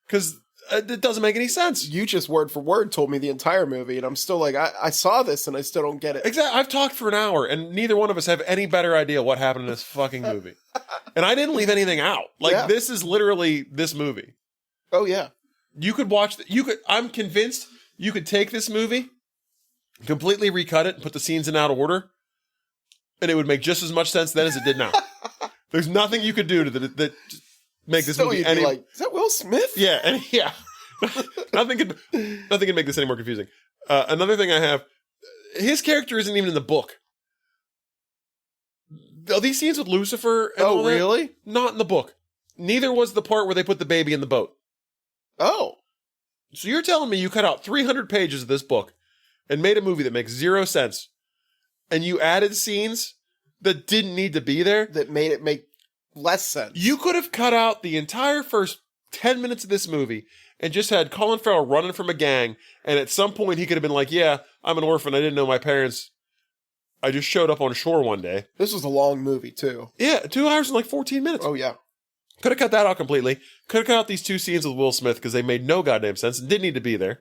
Because it doesn't make any sense. You just word for word told me the entire movie, and I'm still like, I saw this and I still don't get it. Exactly. I've talked for an hour, and neither one of us have any better idea what happened in this fucking movie. And I didn't leave anything out. Like, This is literally this movie. Oh, yeah. You could watch. I'm convinced you could take this movie, completely recut it, and put the scenes in out of order, and it would make just as much sense then as it did now. There's nothing you could do that make this So movie you'd any be like, is that Will Smith? yeah, and yeah. nothing could make this any more confusing. Another thing I have, his character isn't even in the book. These scenes with Lucifer and all Oh, that, really? not in the book. Neither was the part where they put the baby in the boat. Oh. So you're telling me you cut out 300 pages of this book and made a movie that makes zero sense, and you added scenes that didn't need to be there? That made it make less sense. You could have cut out the entire first 10 minutes of this movie and just had Colin Farrell running from a gang, and at some point he could have been like, yeah, I'm an orphan, I didn't know my parents, I just showed up on shore one day. This was a long movie, too. Yeah, 2 hours and like 14 minutes. Oh, yeah. Could have cut that out completely. Could have cut out these 2 scenes with Will Smith because they made no goddamn sense and didn't need to be there.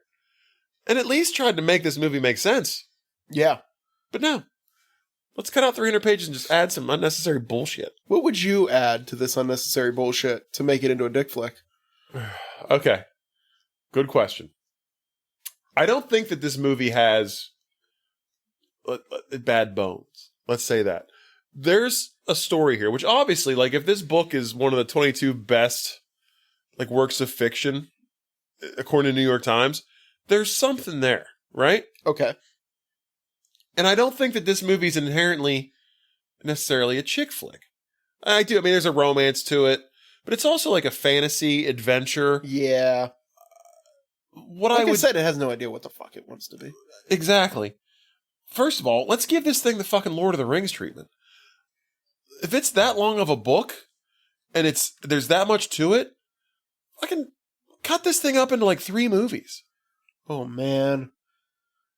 And at least tried to make this movie make sense. Yeah. But no. Let's cut out 300 pages and just add some unnecessary bullshit. What would you add to this unnecessary bullshit to make it into a dick flick? Okay. Good question. I don't think that this movie has bad bones. Let's say that. There's a story here, which obviously, like, if this book is one of the 22 best, like, works of fiction, according to New York Times, there's something there, right? Okay. And I don't think that this movie is inherently necessarily a chick flick. I mean, there's a romance to it, but it's also like a fantasy adventure. Yeah. What Like I I would said, it has no idea what the fuck it wants to be. Exactly. First of all, let's give this thing the fucking Lord of the Rings treatment. If it's that long of a book and there's that much to it, I can cut this thing up into like 3 movies. Oh, man.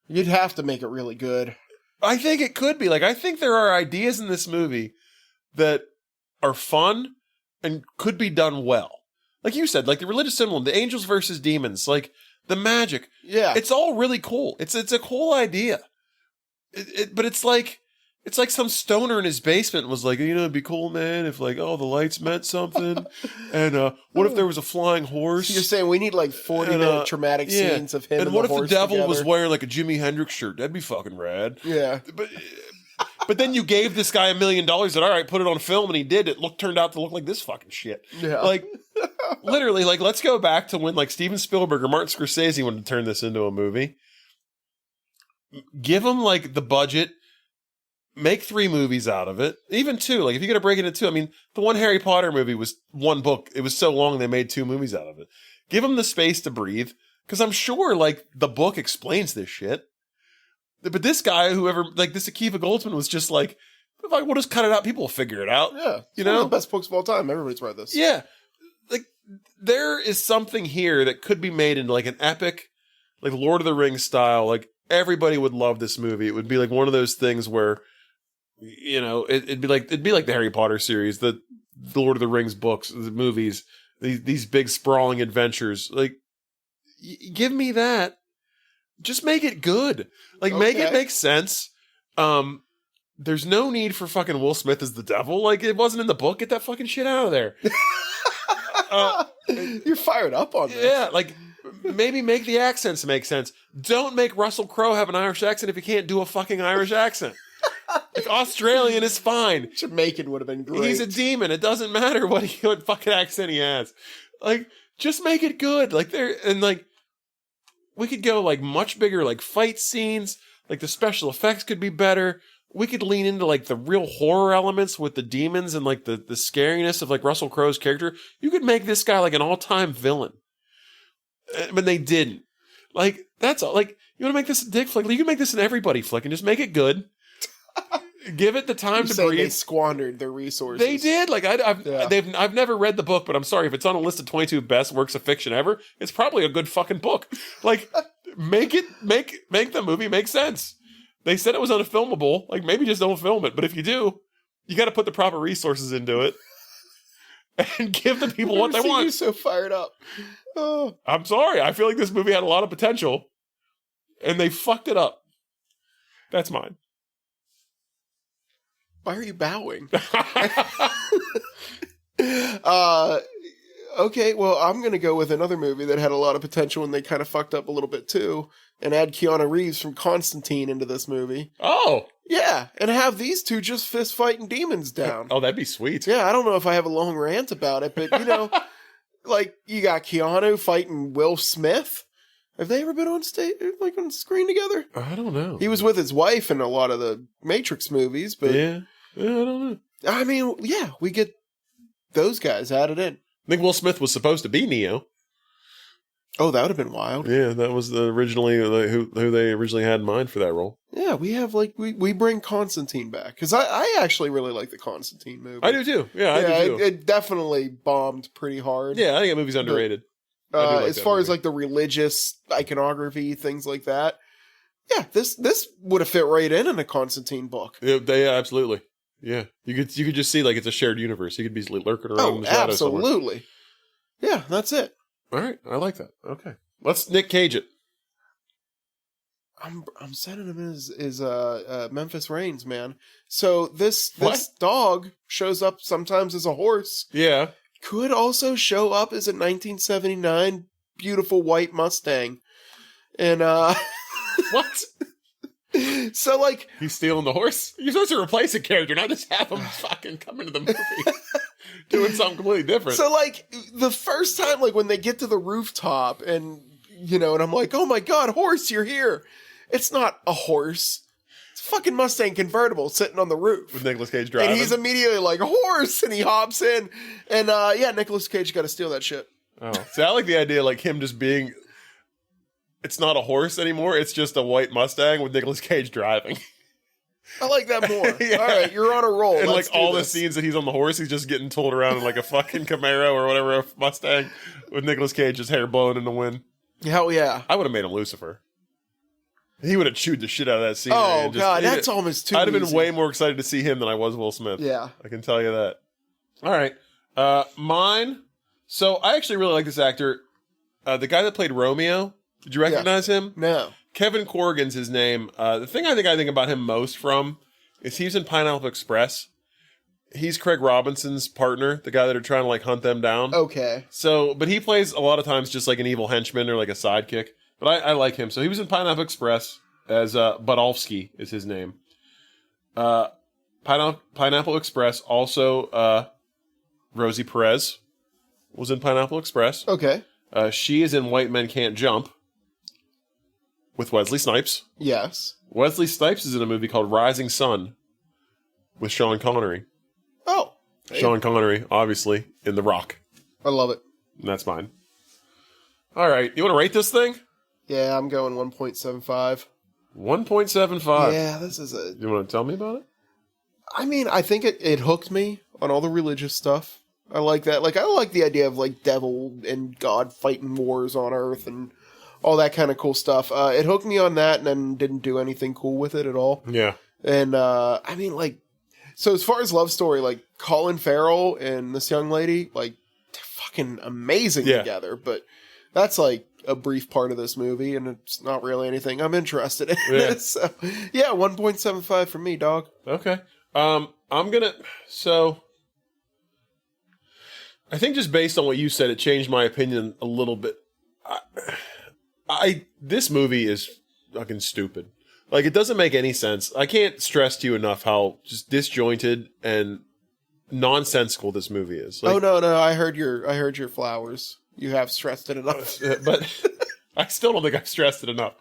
You'd have to make it really good. I think it could be. Like, I think there are ideas in this movie that are fun and could be done well. Like you said, like the religious symbol, the angels versus demons, like the magic. Yeah. It's all really cool. It's a cool idea. But it's like some stoner in his basement was like, it'd be cool, man, if like, the lights meant something. And what if there was a flying horse? So you're saying we need like 40-minute traumatic scenes of him and what the if the horse devil together? was wearing like a Jimi Hendrix shirt? That'd be fucking rad. Yeah. But then you gave this guy $1 million that, all right, put it on film, and he did. It turned out to look like this fucking shit. Yeah. Like, literally, like, let's go back to when, like, Steven Spielberg or Martin Scorsese wanted to turn this into a movie. Give them, like, the budget. Make 3 movies out of it. Even 2. Like, if you're going to break it into 2, I mean, the one Harry Potter movie was 1 book. It was so long they made 2 movies out of it. Give them the space to breathe. Because I'm sure, like, the book explains this shit. But this guy, this Akiva Goldsman was just like, if we'll just cut it out, people will figure it out. Yeah. It's You one of know? the best books of all time. Everybody's read this. Yeah. Like, there is something here that could be made into like an epic, like Lord of the Rings style. Like, everybody would love this movie. It would be like one of those things where, it'd be like the Harry Potter series, the Lord of the Rings books, the movies, these big sprawling adventures. Like, give me that. Just make it good. Like, make it make sense. There's no need for fucking Will Smith as the devil. Like, it wasn't in the book. Get that fucking shit out of there. You're fired up on this. Yeah, like, maybe make the accents make sense. Don't make Russell Crowe have an Irish accent if he can't do a fucking Irish accent. Like, Australian is fine. Jamaican would have been great. He's a demon. It doesn't matter what fucking accent he has. Like, just make it good. Like, we could go like much bigger, like fight scenes. Like, the special effects could be better. We could lean into like the real horror elements with the demons and like the scariness of like Russell Crowe's character. You could make this guy like an all-time villain. But they didn't. Like, that's all. Like, you want to make this a dick flick? You can make this an everybody flick and just make it good. Give it the time to breathe. They squandered their resources. They did. Like, I've never read the book, but I'm sorry, if it's on a list of 22 best works of fiction ever, it's probably a good fucking book. Like, make the movie make sense. They said it was unfilmable. Like, maybe just don't film it. But if you do, you got to put the proper resources into it and give the people what they want. You're so fired up. Oh. I'm sorry. I feel like this movie had a lot of potential, and they fucked it up. That's mine. Why are you bowing? Okay, well, I'm going to go with another movie that had a lot of potential and they kind of fucked up a little bit too, and add Keanu Reeves from Constantine into this movie. Oh. Yeah, and have these two just fist fighting demons down. Oh, that'd be sweet. Yeah, I don't know if I have a long rant about it, but you know, like you got Keanu fighting Will Smith. Have they ever been on stage, like on screen together? I don't know. He was with his wife in a lot of the Matrix movies, but Yeah, I don't know. I mean, yeah, we get those guys added in. I think Will Smith was supposed to be Neo. Oh, that would have been wild. Yeah, that was originally who they originally had in mind for that role. Yeah, we have like we bring Constantine back because I actually really like the Constantine movie. I do too. Yeah, I do too. It definitely bombed pretty hard. Yeah, I think that movie's underrated. I do like as that far as movie. like the religious iconography, things like that. Yeah, this would have fit right in a Constantine book. Yeah, absolutely. Yeah, you could just see like it's a shared universe. You could be lurking around in the shadows somewhere. Absolutely. Yeah, that's it. All right, I like that. Okay, let's Nick Cage it. I'm sending him as Memphis Reigns, man. So this What? dog shows up sometimes as a horse. Yeah. Could also show up as a 1979 beautiful white Mustang. And What? so like He's stealing the horse? You're supposed to replace a character, not just have him fucking come into the movie doing something completely different. so like the first time like when they get to the rooftop and you know and I'm like, "Oh my god, horse, you're here." It's not a horse. It's a fucking Mustang convertible sitting on the roof. With Nicolas Cage driving. And he's immediately like, "Horse!" And he hops in. And yeah, Nicolas Cage got to steal that shit. Oh, see, I like the idea, like him just being. It's not a horse anymore. It's just a white Mustang with Nicolas Cage driving, I like that more. Yeah. All right, you're on a roll. and Let's like do all this. the scenes that he's on the horse, he's just getting told around in like a fucking Camaro or whatever Mustang, with Nicolas Cage's hair blowing in the wind. Hell yeah. I would have made him Lucifer. He would have chewed the shit out of that scene. Oh, and God, that's almost too I'd have been easy. way more excited to see him than I was Will Smith. Yeah. I can tell you that. All right. Mine. So I actually really like this actor. The guy that played Romeo. Did you recognize him? No. Kevin Corrigan's his name. The thing I think about him most from is he was in Pineapple Express. He's Craig Robinson's partner, the guy that are trying to like hunt them down. Okay. So, but he plays a lot of times just like an evil henchman or like a sidekick. But I like him. So he was in Pineapple Express as Budolfsky is his name. Pineapple Express. Also, Rosie Perez was in Pineapple Express. Okay. She is in White Men Can't Jump with Wesley Snipes. Yes. Wesley Snipes is in a movie called Rising Sun with Sean Connery. Oh. Hey, Sean Connery, obviously, in The Rock. I love it. And that's mine. All right. You want to rate this thing? Yeah, I'm going 1.75. 1.75. Yeah, this is a... You want to tell me about it? I mean, I think it hooked me on all the religious stuff. I like that. Like, I like the idea of, like, devil and God fighting wars on Earth and all that kind of cool stuff. It hooked me on that and then didn't do anything cool with it at all. Yeah. And, I mean, like, so as far as love story, like, Colin Farrell and this young lady, like, they're fucking amazing Yeah. together. But that's, like, a brief part of this movie, and it's not really anything I'm interested in. Yeah. So, yeah, 1.75 for me, dog. Okay. I'm gonna. So, I think just based on what you said, it changed my opinion a little bit. This movie is fucking stupid. Like, it doesn't make any sense. I can't stress to you enough how just disjointed and nonsensical this movie is. Like, Oh no, I heard your flowers. You have stressed it enough. but I still don't think I've stressed it enough.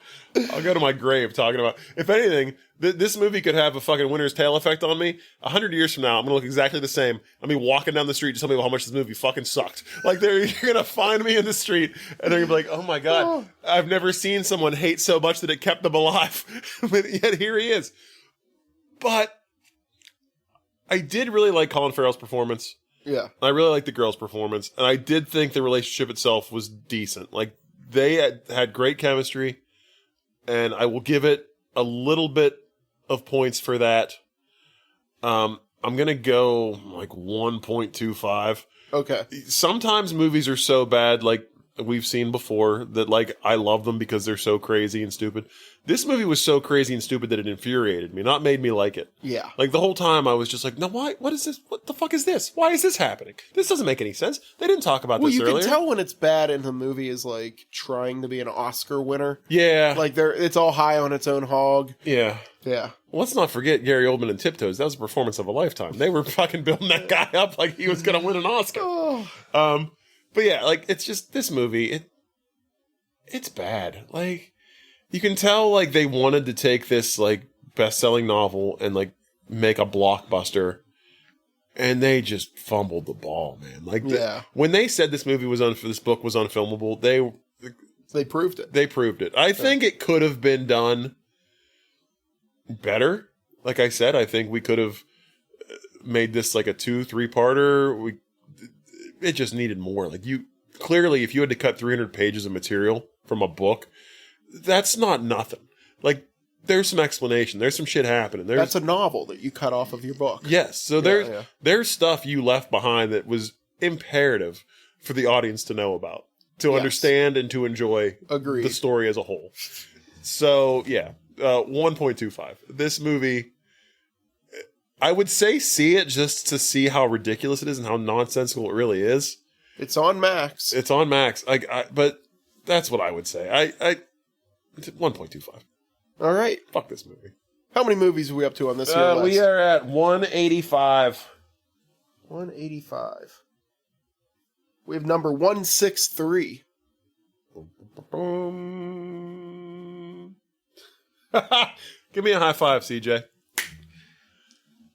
I'll go to my grave talking about. If anything, this movie could have a fucking Winter's Tale effect on me. 100 years from now, I'm gonna look exactly the same. I'm gonna be walking down the street to tell people how much this movie fucking sucked. Like you're gonna find me in the street and they're gonna be like, "Oh my god, I've never seen someone hate so much that it kept them alive." But yet here he is. But I did really like Colin Farrell's performance. Yeah. I really liked the girl's performance, and I did think the relationship itself was decent. Like, they had great chemistry, and I will give it a little bit of points for that. I'm going to go, like, 1.25. Okay. Sometimes movies are so bad, like, we've seen before that, like, I love them because they're so crazy and stupid. This movie was so crazy and stupid that it infuriated me, not made me like it. Yeah. Like, the whole time I was just like, no, why? What is this? What the fuck is this? Why is this happening? This doesn't make any sense. They didn't talk about Well, this you earlier. can tell when it's bad and the movie is like trying to be an Oscar winner. Yeah. Like it's all high on its own hog. Yeah. Yeah. Well, let's not forget Gary Oldman and Tiptoes. That was a performance of a lifetime. They were fucking building that guy up like he was going to win an Oscar. Oh. But yeah, like, it's just, this movie, it's bad. Like, you can tell, like, they wanted to take this, like, best-selling novel and, like, make a blockbuster, and they just fumbled the ball, man. Like, when they said this book was unfilmable, They proved it. they proved it. I think it could have been done better. Like I said, I think we could have made this like a 2-3-parter. It just needed more. Like, clearly, if you had to cut 300 pages of material from a book, that's not nothing. Like, there's some explanation. There's some shit happening. That's a novel that you cut off of your book. Yes. So there's stuff you left behind that was imperative for the audience to know about, to understand and to enjoy the story as a whole. So, yeah, 1.25. This movie, I would say see it just to see how ridiculous it is and how nonsensical it really is. It's on Max. It's on Max. But that's what I would say. 1.25. All right. Fuck this movie. How many movies are we up to on this year list? We are at 185. 185. We have number 163. Give me a high five, CJ.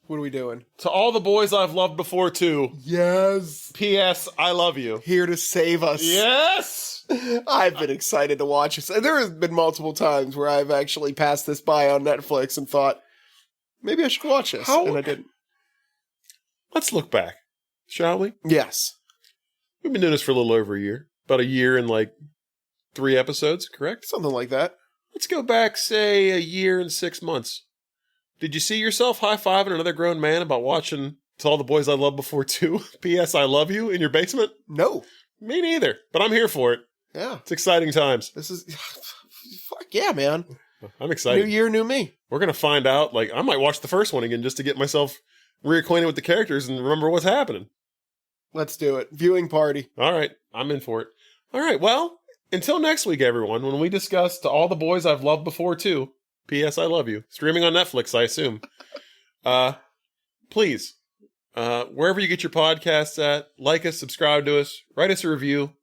What are we doing? To all the boys I've loved before, too. Yes. P.S. I love you. Here to save us. Yes! I've been excited to watch this. And there has been multiple times where I've actually passed this by on Netflix and thought, maybe I should watch this. And I didn't. Let's look back, shall we? Yes. We've been doing this for a little over a year. About a year and like 3 episodes, correct? Something like that. Let's go back, say, a year and 6 months. Did you see yourself high-fiving another grown man about watching To All the Boys I Loved Before too? P.S. I Love You in your basement? No. Me neither, but I'm here for it. Yeah. It's exciting times. This is... Fuck yeah, man. I'm excited. New year, new me. We're going to find out. Like, I might watch the first one again just to get myself reacquainted with the characters and remember what's happening. Let's do it. Viewing party. All right. I'm in for it. All right. Well, until next week, everyone, when we discuss To All the Boys I've Loved Before too. P.S. I Love You. Streaming on Netflix, I assume. Please, wherever you get your podcasts at, like us, subscribe to us, write us a review.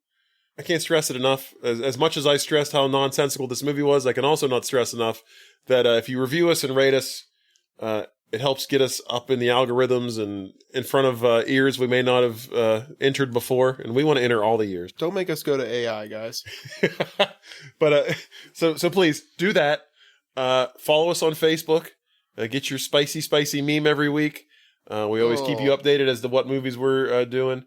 I can't stress it enough. As much as I stressed how nonsensical this movie was, I can also not stress enough that if you review us and rate us, it helps get us up in the algorithms and in front of ears we may not have entered before, and we want to enter all the ears. Don't make us go to AI, guys. But so please do that. Follow us on Facebook. Get your spicy meme every week. We always keep you updated as to what movies we're doing.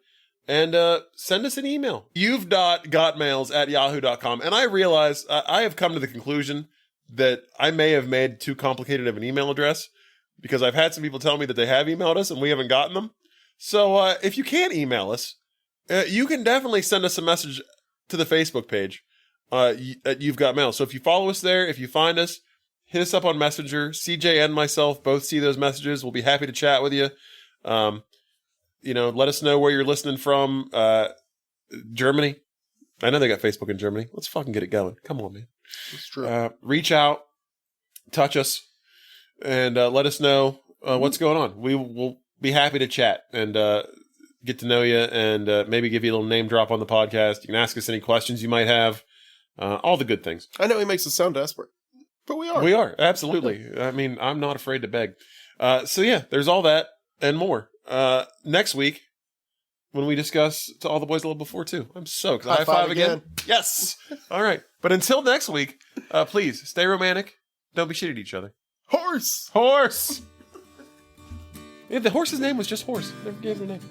And send us an email. you've.gotmails@yahoo.com. And I realize I have come to the conclusion that I may have made too complicated of an email address because I've had some people tell me that they have emailed us and we haven't gotten them. So if you can't email us, you can definitely send us a message to the Facebook page at You've Got Mail. So if you follow us there, if you find us, hit us up on Messenger. CJ and myself both see those messages. We'll be happy to chat with you. Let us know where you're listening from. Germany. I know they got Facebook in Germany. Let's fucking get it going. Come on, man. It's true. Reach out, touch us, and let us know what's going on. We will be happy to chat and get to know you and maybe give you a little name drop on the podcast. You can ask us any questions you might have. All the good things. I know he makes us sound desperate, but we are. We are, absolutely. I mean, I'm not afraid to beg. So yeah, there's all that and more. Next week, when we discuss To All the Boys I Loved Before too. I'm so excited. High five again. Yes. All right. But until next week, please stay romantic. Don't be shitty to each other. Horse! Horse! Yeah, the horse's name was just Horse. Never gave her a name.